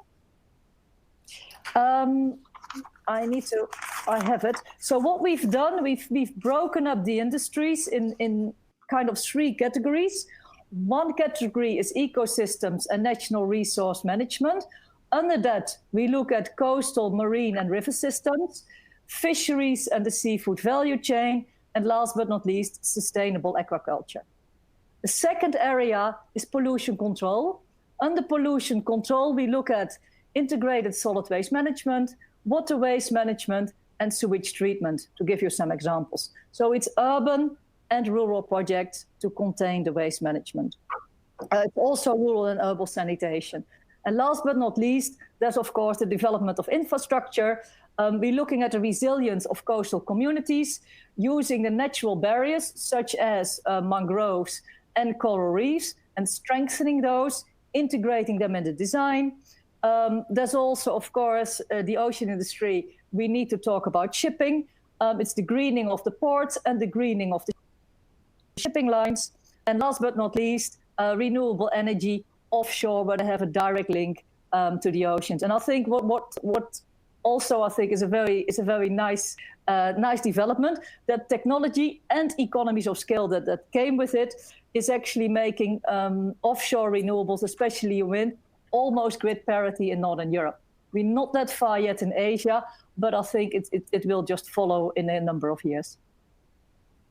I have it. So what we've done, we've broken up the industries in kind of three categories. One category is ecosystems and national resource management. Under that, we look at coastal, marine and river systems, fisheries and the seafood value chain, and last but not least, sustainable aquaculture. The second area is pollution control. Under pollution control, we look at integrated solid waste management, water waste management, and sewage treatment, to give you some examples. So it's urban and rural projects to contain the waste management. It's also rural and urban sanitation. And last but not least, there's of course the development of infrastructure. We're looking at the resilience of coastal communities, using the natural barriers such as mangroves and coral reefs, and strengthening those, integrating them in the design. There's also, of course, the ocean industry. We need to talk about shipping. It's the greening of the ports and the greening of the shipping lines. And last but not least, renewable energy offshore, where they have a direct link to the oceans. And I think what also I think is a very nice development, that technology and economies of scale that came with it is actually making offshore renewables, especially wind, almost grid parity in Northern Europe. We're not that far yet in Asia, but I think it will just follow in a number of years.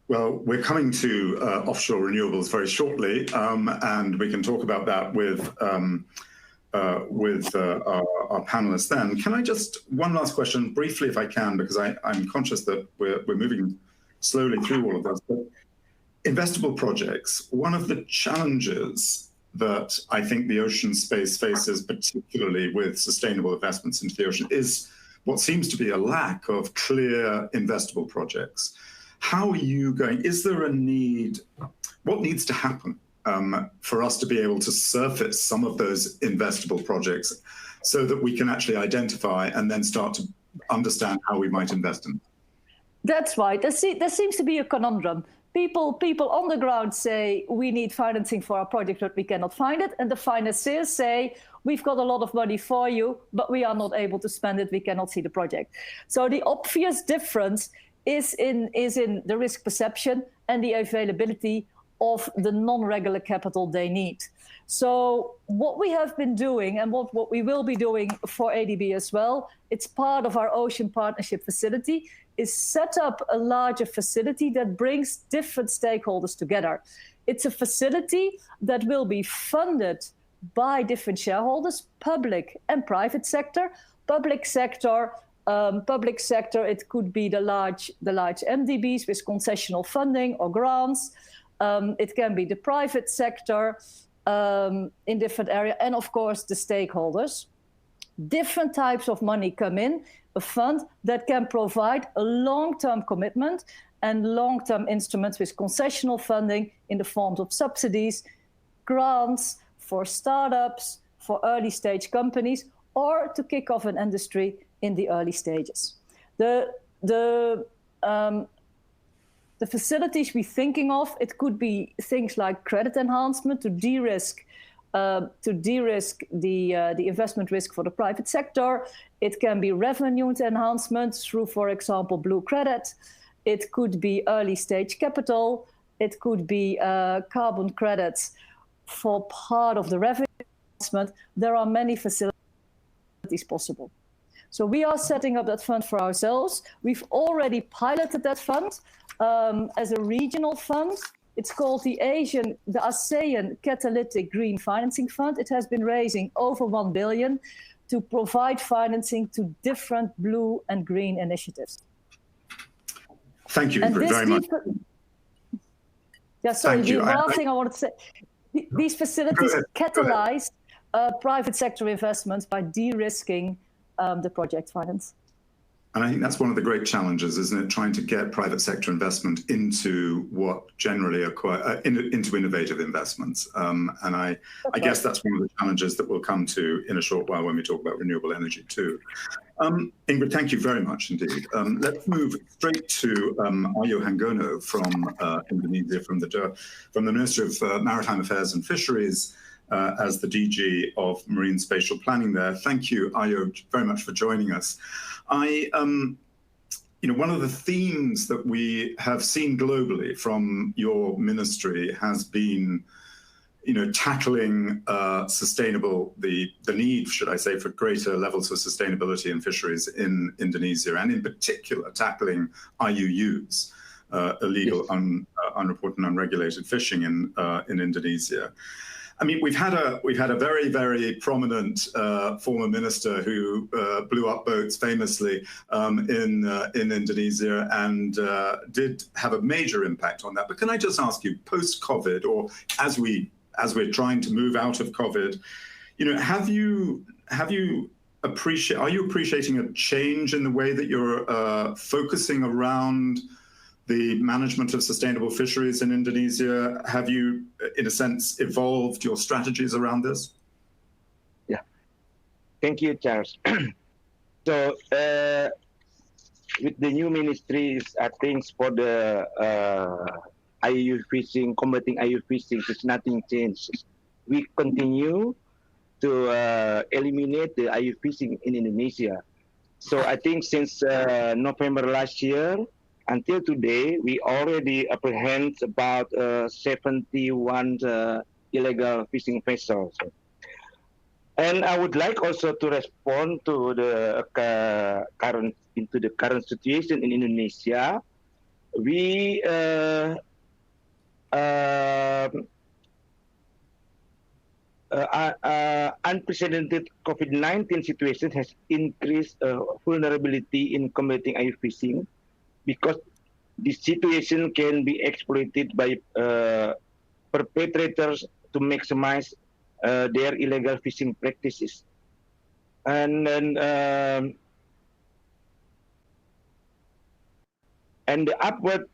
Well, we're coming to offshore renewables very shortly, and we can talk about that with our panelists then. Can I just, one last question briefly, if I can, because I'm conscious that we're moving slowly through all of this. But investable projects, one of the challenges that I think the ocean space faces, particularly with sustainable investments into the ocean, is what seems to be a lack of clear investable projects. How are you going? Is there a need? What needs to happen for us to be able to surface some of those investable projects so that we can actually identify and then start to understand how we might invest in them? That's right. There seems to be a conundrum. People on the ground say we need financing for our project, but we cannot find it. And the financiers say we've got a lot of money for you, but we are not able to spend it. We cannot see the project. So the obvious difference is in the risk perception and the availability of the non-regular capital they need. So what we have been doing and what we will be doing for ADB as well, it's part of our Ocean Partnership Facility, is set up a larger facility that brings different stakeholders together. It's a facility that will be funded by different shareholders, public and private sector. Public sector, it could be the large MDBs with concessional funding or grants. It can be the private sector in different areas, and of course the stakeholders. Different types of money come in, a fund that can provide a long-term commitment and long-term instruments with concessional funding in the forms of subsidies, grants for startups, for early stage companies, or to kick off an industry in the early stages. The facilities we're thinking of, it could be things like credit enhancement to de-risk the investment risk for the private sector. It can be revenue enhancement through, for example, blue credit. It could be early stage capital. It could be carbon credits for part of the revenue enhancement. There are many facilities possible. So we are setting up that fund for ourselves. We've already piloted that fund as a regional fund It's called the ASEAN Catalytic Green Financing Fund. It has been raising over 1 billion to provide financing to different blue and green initiatives. Thank you very much. Yeah, sorry, the last thing I wanted to say, these facilities catalyze private sector investments by de-risking the project finance. And I think that's one of the great challenges, isn't it? Trying to get private sector investment into what generally are quite into innovative investments. And I guess that's one of the challenges that we'll come to in a short while when we talk about renewable energy too. Ingrid, thank you very much indeed. Let's move straight to Aryo Hangono from Indonesia, from the Ministry of Maritime Affairs and Fisheries, as the DG of Marine Spatial Planning there. Thank you, Aryo, very much for joining us. One of the themes that we have seen globally from your ministry has been, tackling the need, should I say, for greater levels of sustainability in fisheries in Indonesia, and in particular tackling IUUs, illegal, unreported, and unregulated fishing in Indonesia. I mean, we've had a very, very prominent former minister who blew up boats famously in Indonesia and did have a major impact on that. But can I just ask you, post-COVID, or as we're trying to move out of COVID, are you appreciating a change in the way that you're focusing around the management of sustainable fisheries in Indonesia? Have you, in a sense, evolved your strategies around this? Yeah, thank you, Charles. So with the new ministries, I think for the IUU fishing, combating IUU fishing, there's nothing changed. We continue to eliminate the IUU fishing in Indonesia. So I think since November last year, until today, we already apprehend about 71 illegal fishing vessels. And I would like also to respond to the current situation in Indonesia. We unprecedented COVID-19 situation has increased vulnerability in combating IUU fishing, because this situation can be exploited by perpetrators to maximize their illegal fishing practices. And then and the upward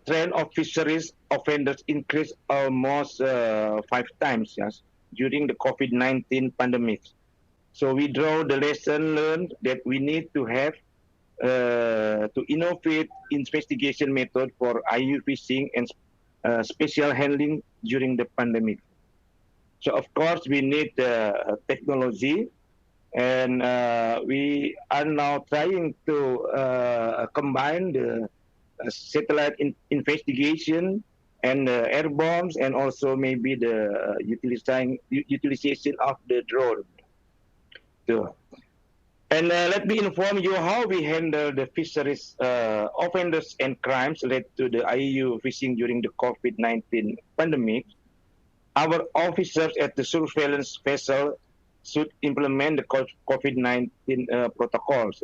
trend of fisheries offenders increased almost 5 times, yes, during the COVID-19 pandemic. So we draw the lesson learned that we need to have to innovate investigation method for IUU fishing and special handling during the pandemic. So of course we need technology, and we are now trying to combine the satellite investigation and air bombs, and also maybe the utilization of the drone. So, and let me inform you how we handle the fisheries offenders and crimes related to the IUU fishing during the COVID-19 pandemic. Our officers at the surveillance vessel should implement the COVID-19 protocols.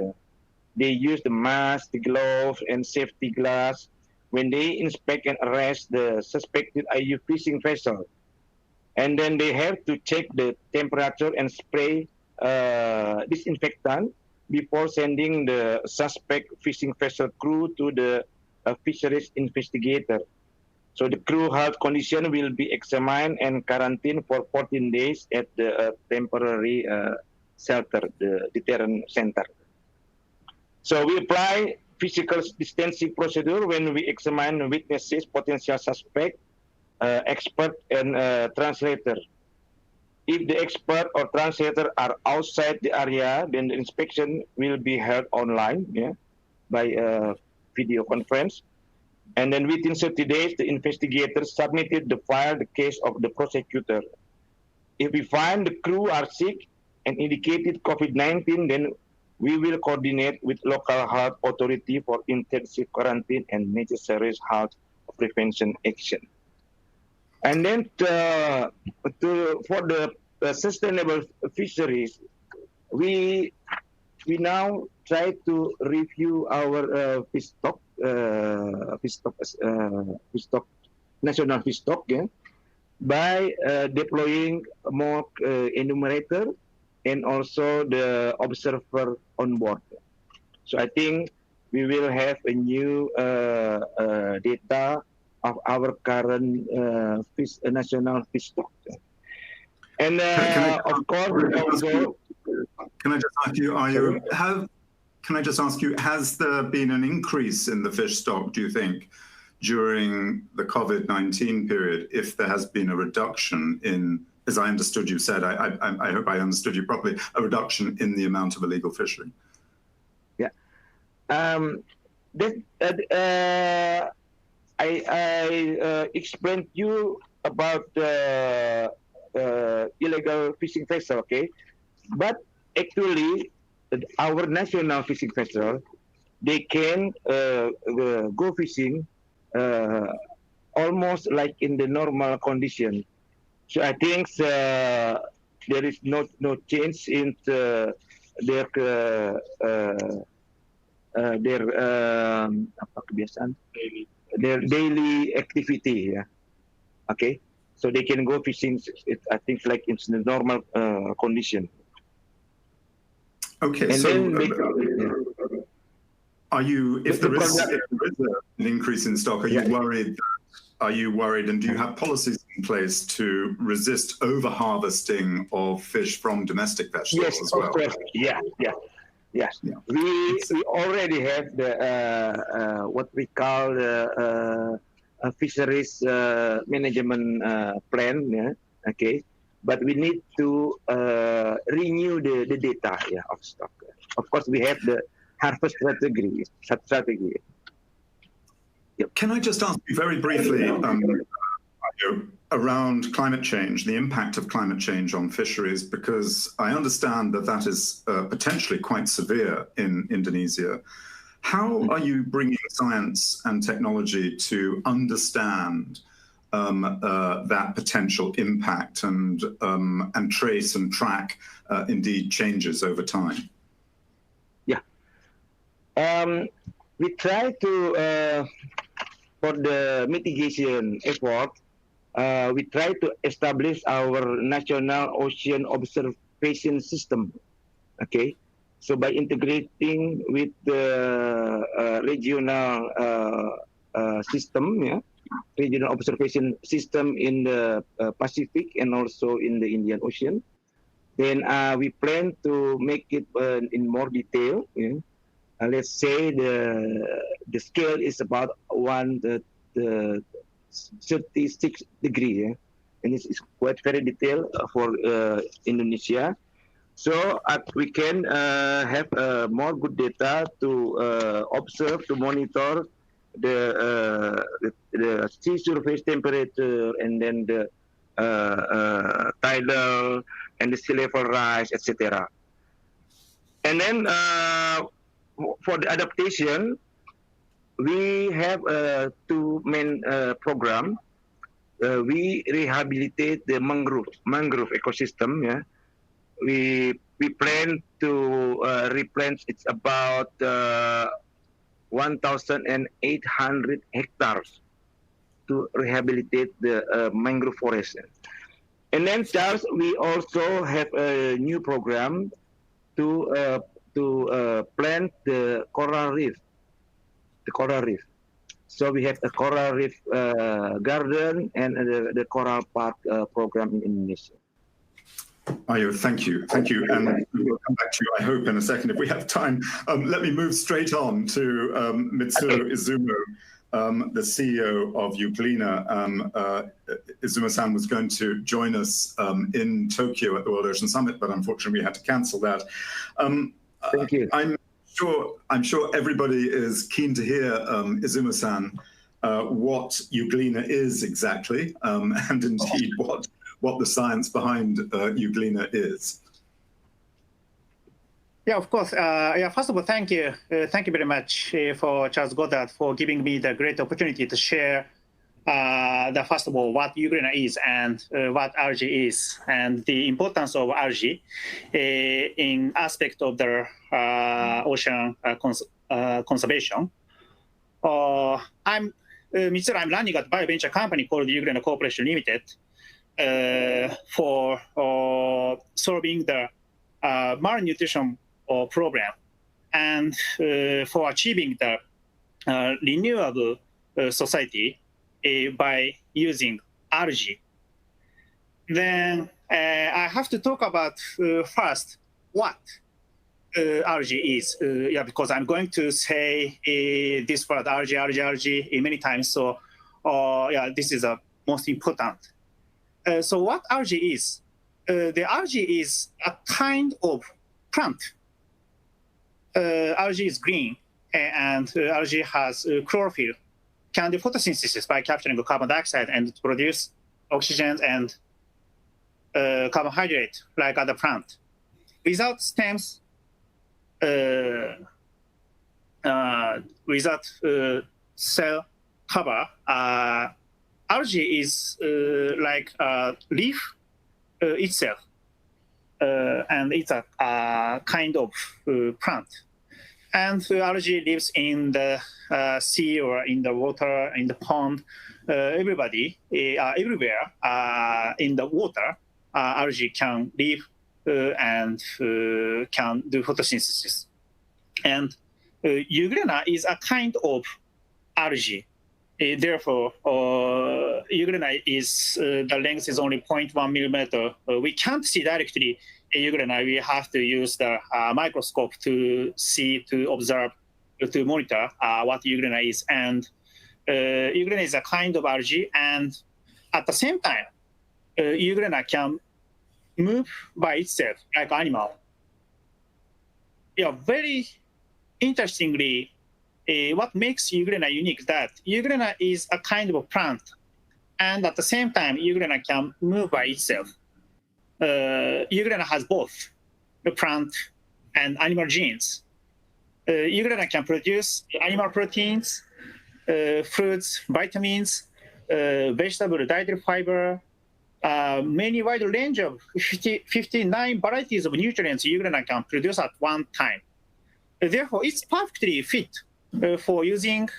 They use the mask, the gloves, and safety glass when they inspect and arrest the suspected IUU fishing vessel. And then they have to check the temperature and spray disinfectant before sending the suspect fishing vessel crew to the fisheries investigator. So the crew health condition will be examined and quarantined for 14 days at the temporary shelter, the deterrent center. So we apply physical distancing procedure when we examine witnesses, potential suspect, expert, and translator. If the expert or translator are outside the area, then the inspection will be held online, by video conference. And then within 30 days, the investigator submitted the file, the case of the prosecutor. If we find the crew are sick and indicated COVID-19, then we will coordinate with local health authority for intensive quarantine and necessary health prevention action. And then for the sustainable fisheries, we now try to review our fish stock, national fish stock, by deploying more enumerator and also the observer on board. So I think we will have a new data of our current national fish stock. And of course, also. Can I just ask you, can I just ask you, has there been an increase in the fish stock, do you think, during the COVID-19 period, if there has been a reduction in, as I understood you said, I hope I understood you properly, a reduction in the amount of illegal fishing? Yeah. I explained you about the illegal fishing vessel, okay? But actually, our national fishing vessel, they can go fishing almost like in the normal condition. So I think there is no change in their daily activity. Yeah. Okay, so they can go fishing. I think like in the normal condition. Okay, and so then are you, if there is an increase in stock, are you worried? Are you worried, and do you have policies in place to resist over-harvesting of fish from domestic vessels as well? Of course. Yeah. We already have the what we call the fisheries management plan. Yeah. Okay. But we need to renew the data of stock. Of course, we have the harvest strategy. Yep. Can I just ask you very briefly around climate change, the impact of climate change on fisheries, because I understand that that is potentially quite severe in Indonesia. How are you bringing science and technology to understand that potential impact and trace and track indeed changes over time? Yeah, we try to for the mitigation effort, we try to establish our national ocean observation system. Okay, so by integrating with the regional system, regional observation system in the Pacific and also in the Indian Ocean. Then we plan to make it in more detail. Let's say the scale is about 36 degrees, and it's quite very detailed for Indonesia. So we can have more good data to observe, to monitor the sea surface temperature, and then the tidal and the sea level rise, etc. And then for the adaptation, we have two main programs. We rehabilitate the mangrove ecosystem. Yeah, we plan to replant. It's about 1,800 hectares to rehabilitate the mangrove forest. And then, Charles, we also have a new program to plant the coral reef. So we have a coral reef garden and the coral park program in Indonesia. Ayo, thank you. And we'll come back to you, I hope, in a second if we have time. Let me move straight on to Mitsuru Izumo, the CEO of Euglena. Izuma-san was going to join us in Tokyo at the World Ocean Summit, but unfortunately we had to cancel that. Thank you. I'm sure everybody is keen to hear, Izuma-san, what Euglena is exactly, and indeed what the science behind Euglena is. Yeah, of course. First of all, thank you. Thank you very much for Charles Goddard for giving me the great opportunity to share first of all, what euglena is and what algae is, and the importance of algae in aspect of the ocean conservation. I'm Mitsuru. I'm running a bioventure company called Euglena Corporation Limited for solving the malnutrition problem and for achieving the renewable society by using algae. Then I have to talk about first what algae is, because I'm going to say this word algae many times. So this is the most important. So what algae is? The algae is a kind of plant. Algae is green, and algae has chlorophyll, can do photosynthesis by capturing carbon dioxide and produce oxygen and carbohydrate like other plant. Without stems, without cell cover, algae is like a leaf itself, and it's a kind of plant. And algae lives in the sea or in the water, in the pond. Everybody, everywhere in the water, algae can live and can do photosynthesis. And euglena is a kind of algae. Therefore, euglena is the length is only 0.1 millimeter. We can't see directly euglena. We have to use the microscope to see, to observe, to monitor what euglena is. And euglena is a kind of algae, and at the same time, euglena can move by itself like animal. Yeah, very interestingly, what makes euglena unique is that euglena is a kind of a plant, and at the same time, euglena can move by itself. Euglena has both the plant and animal genes. Euglena can produce animal proteins, fruits, vitamins, vegetable dietary fiber, many wide range of 59 varieties of nutrients euglena can produce at one time. Therefore, it's perfectly fit for using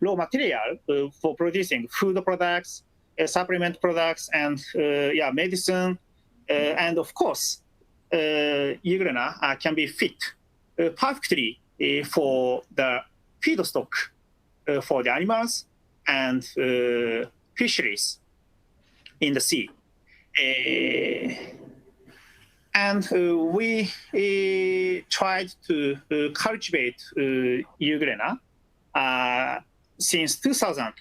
raw material for producing food products, supplement products, and medicine. And of course, euglena can be fit perfectly for the feedstock for the animals and fisheries in the sea. And we tried to cultivate euglena since 2000.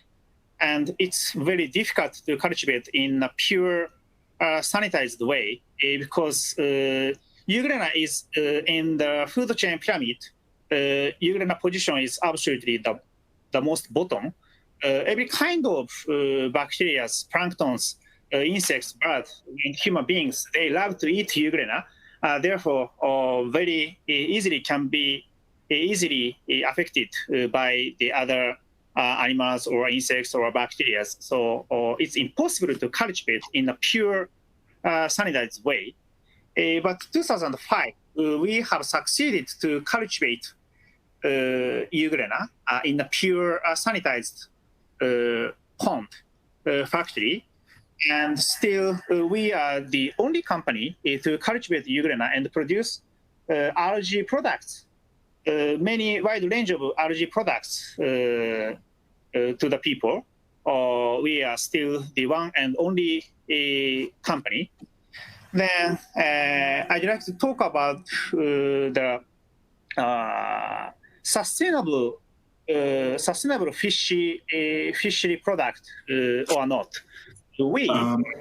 And it's very difficult to cultivate in a pure sanitized way because euglena is in the food chain pyramid. Euglena position is absolutely the most bottom. Every kind of bacteria, planktons, insects, birds, and human beings, they love to eat euglena. Therefore, very easily can be easily affected by the other animals or insects or bacteria. So it's impossible to cultivate in a pure sanitized way. But 2005, we have succeeded to cultivate euglena in a pure sanitized pond factory. And still, we are the only company to cultivate euglena and produce algae products, many wide range of algae products to the people. We are still the one and only company. Then I'd like to talk about the sustainable fishery product or not. We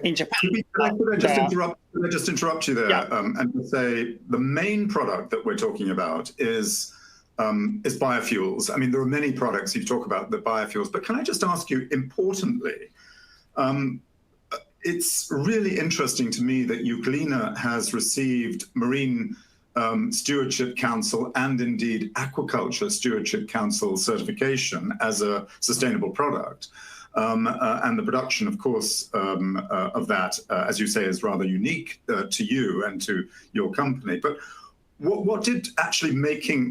in Japan. Could I just interrupt you there and just say the main product that we're talking about is biofuels. I mean, there are many products you talk about the biofuels, but can I just ask you, importantly, it's really interesting to me that euglena has received Marine Stewardship Council and indeed Aquaculture Stewardship Council certification as a sustainable product. And the production, of course, of that, as you say, is rather unique to you and to your company. But what did actually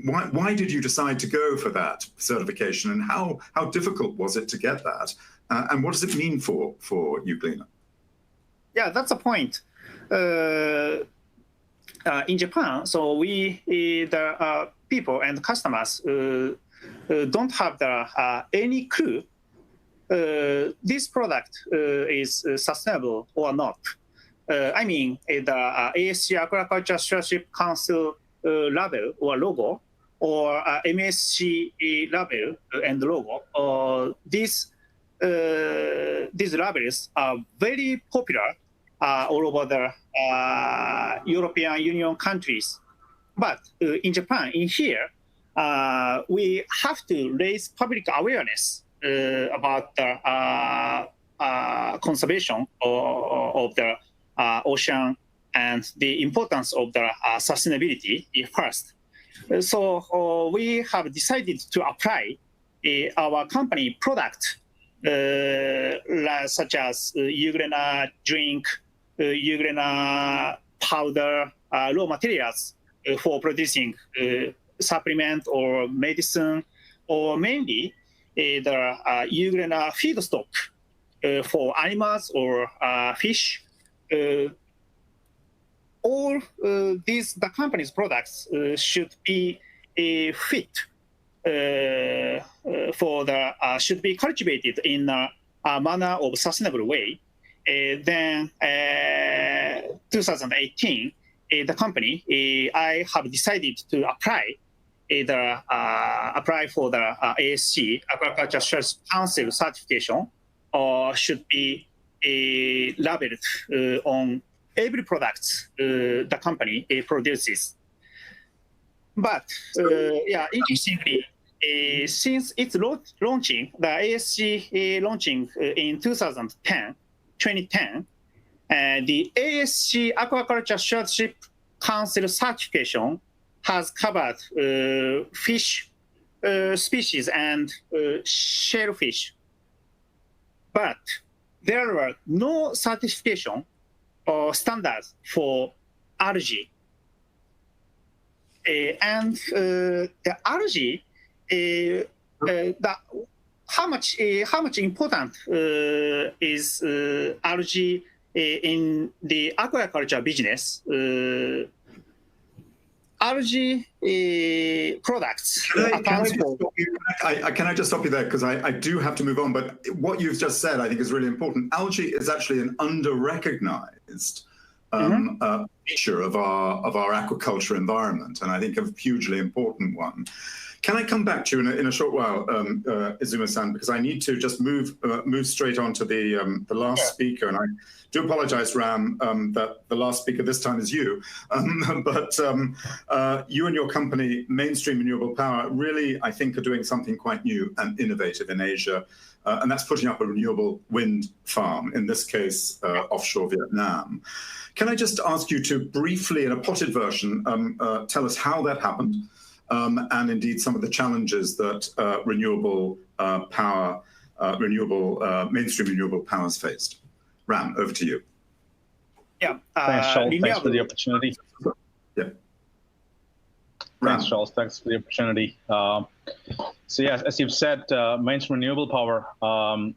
why did you decide to go for that certification, and how difficult was it to get that? And what does it mean for Euglena? Yeah, that's a point. In Japan, so the people and customers don't have any clue this product is sustainable or not. I mean, the ASC Aquaculture Stewardship Council label or logo, or MSC label and logo. These labels are very popular all over the European Union countries. But in Japan, in here, we have to raise public awareness about the conservation of the ocean and the importance of the sustainability first. So we have decided to apply our company product such as Euglena drink, Euglena powder, raw materials for producing supplement or medicine, or mainly the Euglena feedstock for animals or fish. All the company's products should be fit should be cultivated in a manner of sustainable way. Then 2018, the company I have decided to apply for the ASC Aquaculture Stewardship Council certification, should be labeled on every product the company produces. But interestingly, since its launching, the ASC launching in 2010, the ASC Aquaculture Stewardship Council certification has covered fish species and shellfish. But there were no certification or standards for algae. And the algae, how much important is algae in the aquaculture business? Algae products. Can I just stop you there, because I do have to move on, but what you've just said I think is really important. Algae is actually an under-recognized feature of our aquaculture environment, and I think a hugely important one. Can I come back to you in a short while, Izuma-san, because I need to just move straight on to the last speaker, and I do apologize, Ram, that the last speaker this time is you, but you and your company, Mainstream Renewable Power, really, I think, are doing something quite new and innovative in Asia, and that's putting up a renewable wind farm, in this case, offshore Vietnam. Can I just ask you to briefly, in a potted version, tell us how that happened, and indeed some of the challenges that mainstream renewable powers faced. Ram, over to you. Yeah. Thanks, Charles. Thanks for the opportunity. Yeah. Thanks, Charles. Thanks for the opportunity. So yes, as you've said, Mainstream Renewable Power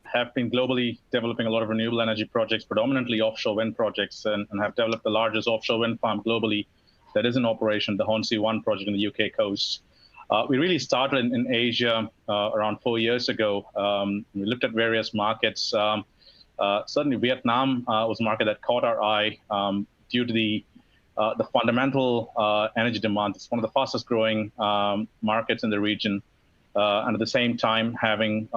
have been globally developing a lot of renewable energy projects, predominantly offshore wind projects, and have developed the largest offshore wind farm globally that is in operation, the Hornsea 1 project in the UK coast. We really started in Asia around 4 years ago. We looked at various markets. Certainly Vietnam was a market that caught our eye due to the fundamental energy demand. It's one of the fastest growing markets in the region, and at the same time having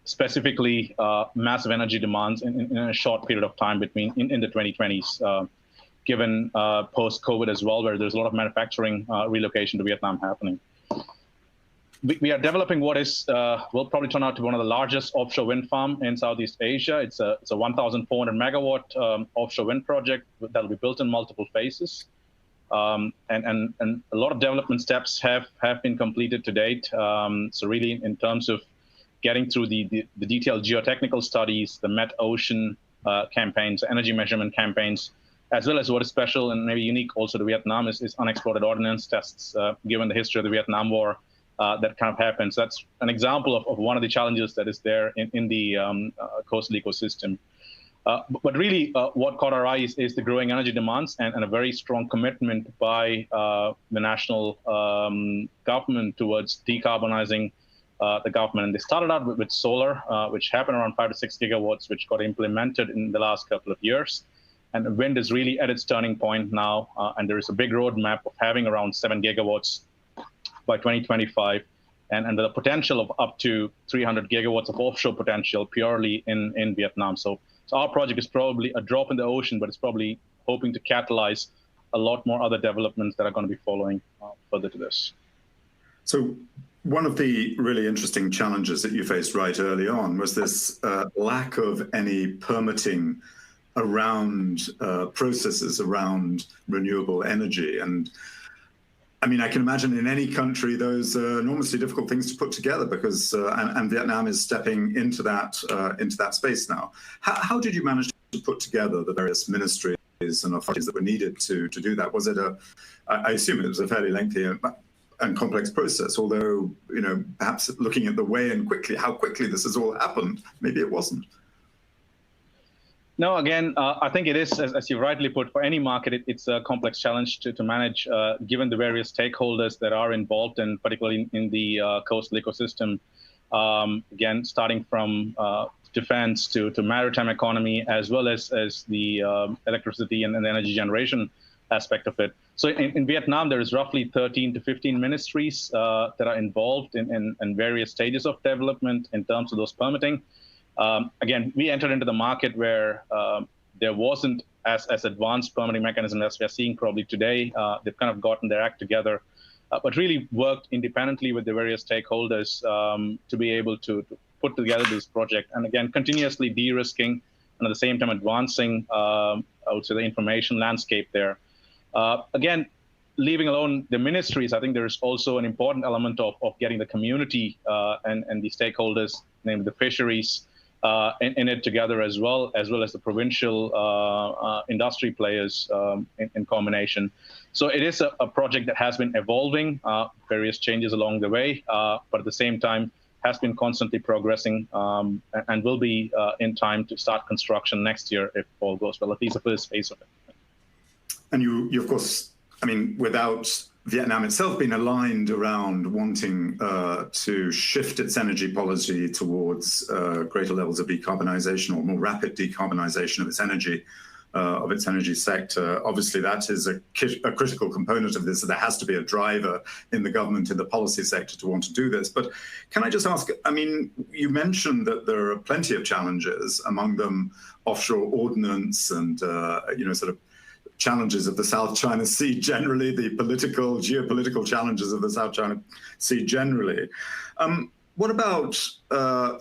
specifically massive energy demands in a short period of time in the 2020s. Given post-COVID as well, where there's a lot of manufacturing relocation to Vietnam happening. We are developing what will probably turn out to be one of the largest offshore wind farm in Southeast Asia. It's a 1,400 megawatt offshore wind project that will be built in multiple phases. And a lot of development steps have been completed to date. So really in terms of getting through the detailed geotechnical studies, the Met Ocean campaigns, energy measurement campaigns, as well as what is special and maybe unique also to Vietnam is unexploded ordnance tests, given the history of the Vietnam War that kind of happens. That's an example of one of the challenges that is there in the coastal ecosystem. But really, what caught our eye is the growing energy demands and a very strong commitment by the national government towards decarbonizing the government. And they started out with solar, which happened around 5 to 6 gigawatts, which got implemented in the last couple of years. And wind is really at its turning point now. And there is a big roadmap of having around 7 gigawatts by 2025. And the potential of up to 300 gigawatts of offshore potential purely in Vietnam. So our project is probably a drop in the ocean, but it's probably hoping to catalyze a lot more other developments that are going to be following further to this. So one of the really interesting challenges that you faced right early on was this lack of any permitting around processes around renewable energy. And I mean, I can imagine in any country, those are enormously difficult things to put together because, and Vietnam is stepping into that space now. How did you manage to put together the various ministries and authorities that were needed to do that? Was it I assume it was a fairly lengthy and complex process, although, you know, perhaps looking at the way and how quickly this has all happened, maybe it wasn't. No, again, I think it is, as you rightly put, for any market, it's a complex challenge to manage, given the various stakeholders that are involved, and particularly in the coastal ecosystem. Again, starting from defense to maritime economy, as well as the electricity and the energy generation aspect of it. So in Vietnam, there is roughly 13 to 15 ministries that are involved in various stages of development in terms of those permitting. Again, we entered into the market where there wasn't as advanced permitting mechanism as we're seeing probably today. They've kind of gotten their act together, but really worked independently with the various stakeholders to be able to put together this project. And again, continuously de-risking and at the same time advancing, I would say, the information landscape there. Again, leaving alone the ministries, I think there is also an important element of getting the community and the stakeholders, namely the fisheries, in it together as well as the provincial industry players in combination. So it is a project that has been evolving, various changes along the way, but at the same time has been constantly progressing and will be in time to start construction next year if all goes well, at least the first phase of it. And you of course, I mean, without Vietnam itself being aligned around wanting to shift its energy policy towards greater levels of decarbonization or more rapid decarbonization of its energy sector, obviously that is a critical component of this. So there has to be a driver in the government, in the policy sector, to want to do this. But can I just ask, I mean, you mentioned that there are plenty of challenges, among them offshore ordnance and, you know, sort of challenges of the South China Sea generally, the geopolitical challenges of the South China Sea generally. What about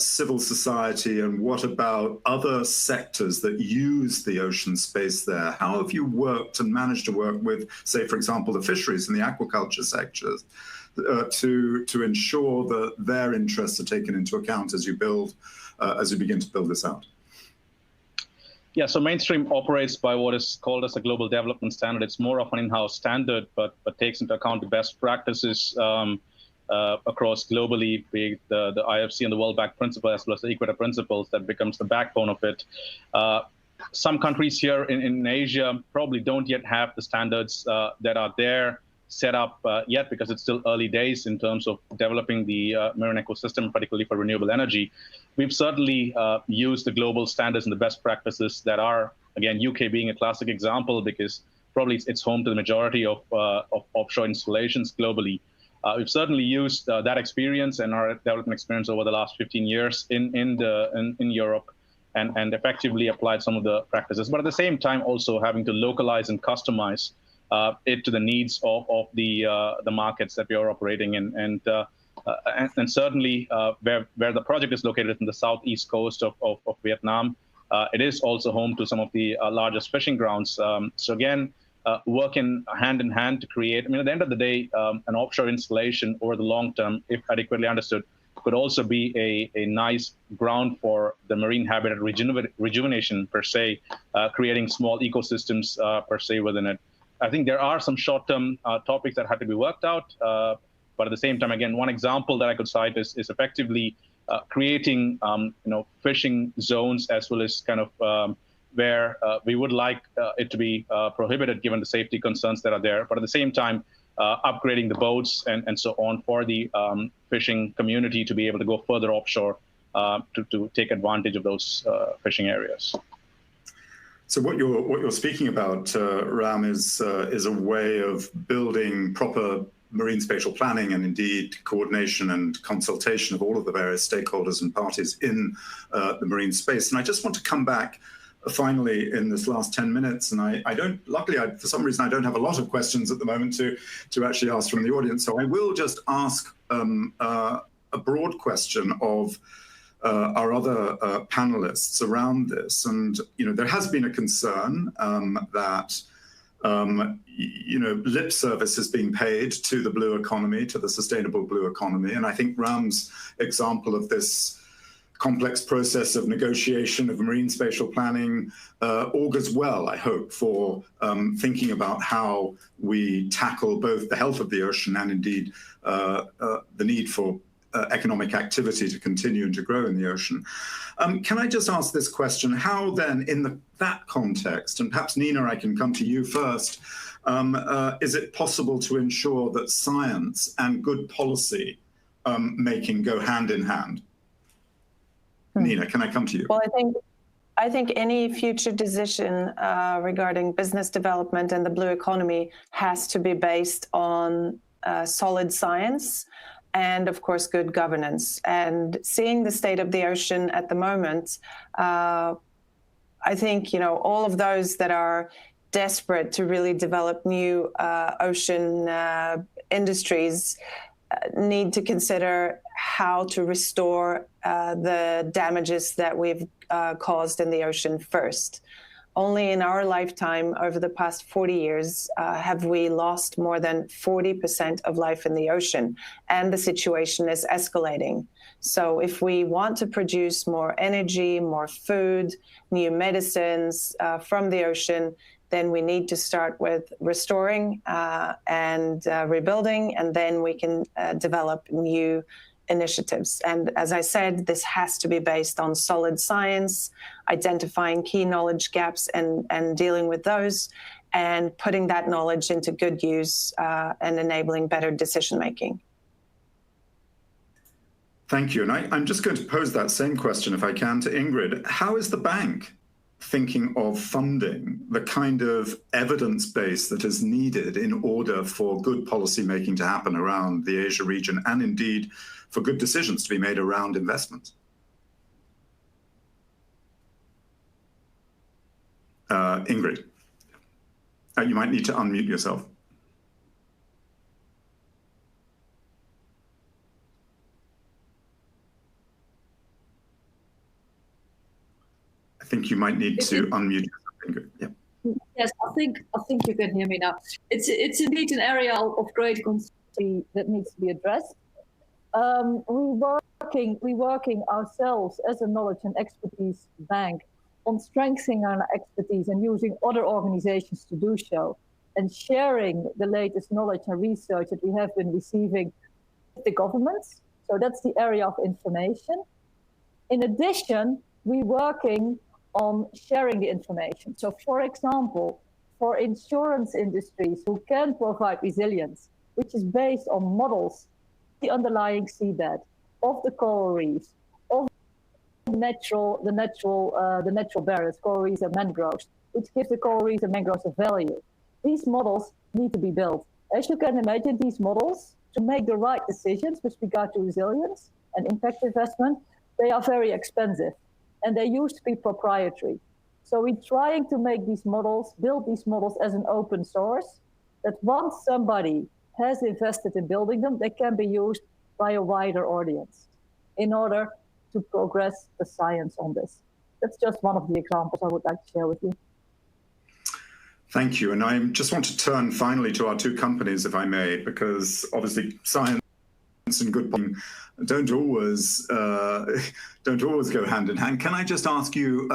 civil society, and what about other sectors that use the ocean space there? How have you worked and managed to work with, say, for example, the fisheries and the aquaculture sectors to ensure that their interests are taken into account as you begin to build this out? Yeah, so Mainstream operates by what is called as a global development standard. It's more of an in-house standard, but takes into account the best practices across globally, be it the IFC and the World Bank principle, as well as the Equator principles that becomes the backbone of it. Some countries here in Asia probably don't yet have the standards that are there set up yet, because it's still early days in terms of developing the marine ecosystem, particularly for renewable energy. We've certainly used the global standards and the best practices that are, again, UK being a classic example, because probably it's home to the majority of offshore installations globally. We've certainly used that experience and our development experience over the last 15 years in Europe and effectively applied some of the practices, but at the same time also having to localize and customize it to the needs of the markets that we are operating in, and certainly where the project is located in the southeast coast of Vietnam, it is also home to some of the largest fishing grounds. So again, working hand in hand to create. I mean, at the end of the day, an offshore installation over the long term, if adequately understood, could also be a nice ground for the marine habitat rejuvenation per se, creating small ecosystems per se within it. I think there are some short-term topics that had to be worked out, but at the same time, again, one example that I could cite is effectively creating fishing zones as well as kind of where we would like it to be prohibited given the safety concerns that are there, but at the same time, upgrading the boats and so on for the fishing community to be able to go further offshore to take advantage of those fishing areas. So what you're speaking about, Ram, is a way of building proper marine spatial planning and indeed coordination and consultation of all of the various stakeholders and parties in the marine space. And I just want to come back finally in this last 10 minutes, and I don't, luckily, for some reason, I don't have a lot of questions at the moment to actually ask from the audience. So I will just ask a broad question of our other panelists around this. And, there has been a concern that, lip service is being paid to the blue economy, to the sustainable blue economy. And I think Ram's example of this complex process of negotiation of marine spatial planning augurs well, I hope, for thinking about how we tackle both the health of the ocean and indeed the need for economic activity to continue and to grow in the ocean. Can I just ask this question? How then, in that context, and perhaps Nina, I can come to you first, is it possible to ensure that science and good policy making go hand in hand? Nina, can I come to you? Well, I think any future decision regarding business development and the blue economy has to be based on solid science and, of course, good governance. And seeing the state of the ocean at the moment, I think, all of those that are desperate to really develop new ocean industries need to consider how to restore the damages that we've caused in the ocean first. Only in our lifetime, over the past 40 years, have we lost more than 40% of life in the ocean, and the situation is escalating. So if we want to produce more energy, more food, new medicines from the ocean, then we need to start with restoring and rebuilding, and then we can develop new initiatives. And as I said, this has to be based on solid science, identifying key knowledge gaps and dealing with those, and putting that knowledge into good use and enabling better decision making. Thank you. And I'm just going to pose that same question, if I can, to Ingrid. How is the bank thinking of funding the kind of evidence base that is needed in order for good policy making to happen around the Asia region, and indeed for good decisions to be made around investment? Ingrid, you might need to unmute yourself. I think you might need to unmute yourself. Yeah. Yes, I think you can hear me now. It's indeed an area of great concern that needs to be addressed. We're working ourselves as a knowledge and expertise bank on strengthening our expertise and using other organizations to do so, and sharing the latest knowledge and research that we have been receiving with the governments. So that's the area of information. In addition, we're working on sharing the information. So for example, for insurance industries who can provide resilience, which is based on models, the underlying seabed, of the coral reefs, of the natural barriers, coral reefs and mangroves, which gives the coral reefs and mangroves a value. These models need to be built. As you can imagine, these models, to make the right decisions with regard to resilience and impact investment, they are very expensive, and they used to be proprietary. So we're trying to make these models, build these models as an open source, that once somebody has invested in building them, they can be used by a wider audience in order to progress the science on this. That's just one of the examples I would like to share with you. Thank you. And I just want to turn finally to our two companies, if I may, because obviously science and good don't always go hand in hand. Can I just ask you,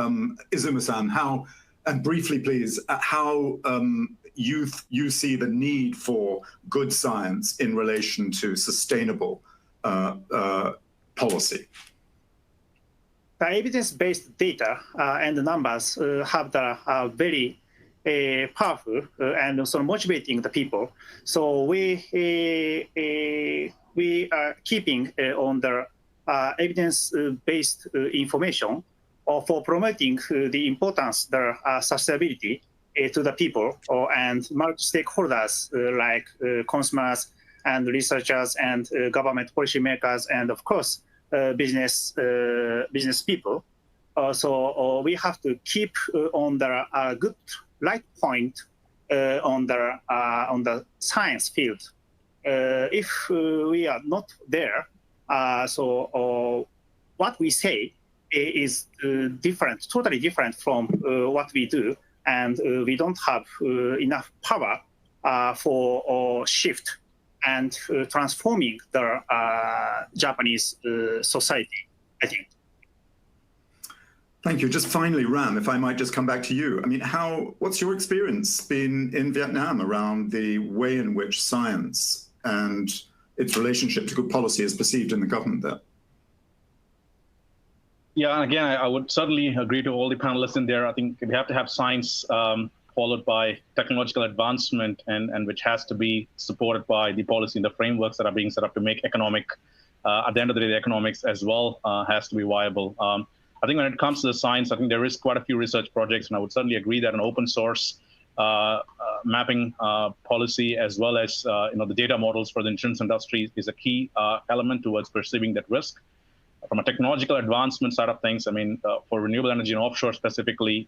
Izuma-san, how, and briefly please, how you see the need for good science in relation to sustainable policy? The evidence-based data and the numbers have the very powerful and also motivating the people. So we are keeping on the evidence-based information for promoting the importance of sustainability to the people and multi-stakeholders like consumers and researchers and government policymakers and of course business people. So we have to keep on the good light point on the science field. If we are not there, so what we say is different, totally different from what we do, and we don't have enough power for shift and transforming the Japanese society, I think. Thank you. Just finally, Ram, if I might just come back to you. I mean, what's your experience been in Vietnam around the way in which science and its relationship to good policy is perceived in the government there? Yeah, again, I would certainly agree to all the panelists in there. I think we have to have science followed by technological advancement, and which has to be supported by the policy and the frameworks that are being set up to make economic, at the end of the day, the economics as well has to be viable. I think when it comes to the science, I think there is quite a few research projects, and I would certainly agree that an open source mapping policy, as well as the data models for the insurance industry, is a key element towards perceiving that risk. From a technological advancement side of things, I mean, for renewable energy and offshore specifically,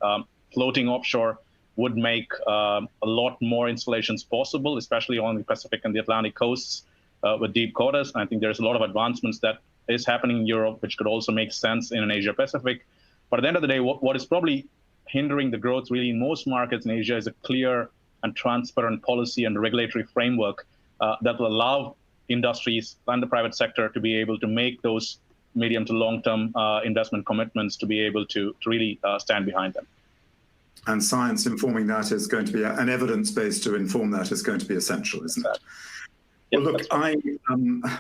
floating offshore would make a lot more installations possible, especially on the Pacific and the Atlantic coasts with deep quotas. And I think there's a lot of advancements that is happening in Europe, which could also make sense in an Asia Pacific. But at the end of the day, what is probably hindering the growth really in most markets in Asia is a clear and transparent policy and regulatory framework that will allow industries and the private sector to be able to make those medium to long-term investment commitments, to be able to really stand behind them. And science informing that is going to be, an evidence base to inform that is going to be essential, isn't it? Well, look,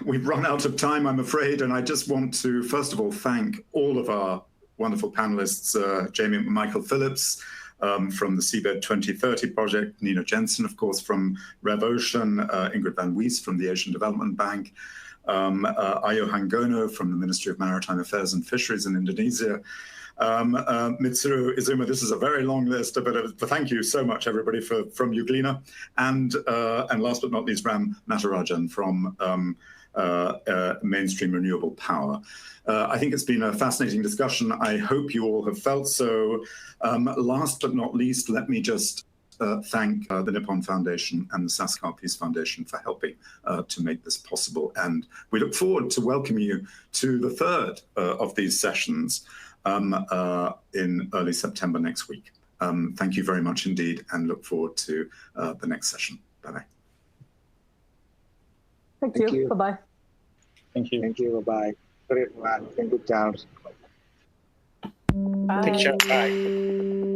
we've run out of time, I'm afraid, and I just want to, first of all, thank all of our wonderful panelists, Jamie Michael Phillips from the Seabed 2030 project, Nina Jensen, of course, from RevOcean, Ingrid Van Wees from the Asian Development Bank, Ayo Hangono from the Ministry of Maritime Affairs and Fisheries in Indonesia, Mitsuru Izuma. This is a very long list, but thank you so much, everybody, from Euglena, and last but not least, Ram Natarajan from Mainstream Renewable Power. I think it's been a fascinating discussion. I hope you all have felt so. Last but not least, let me just thank the Nippon Foundation and the Sasakawa Peace Foundation for helping to make this possible. And we look forward to welcoming you to the third of these sessions in early September next week. Thank you very much indeed, and look forward to the next session. Bye-bye. Thank you. Bye-bye. Thank you. Thank you. Bye-bye. Thank you, Charles. Bye. Take care. Bye.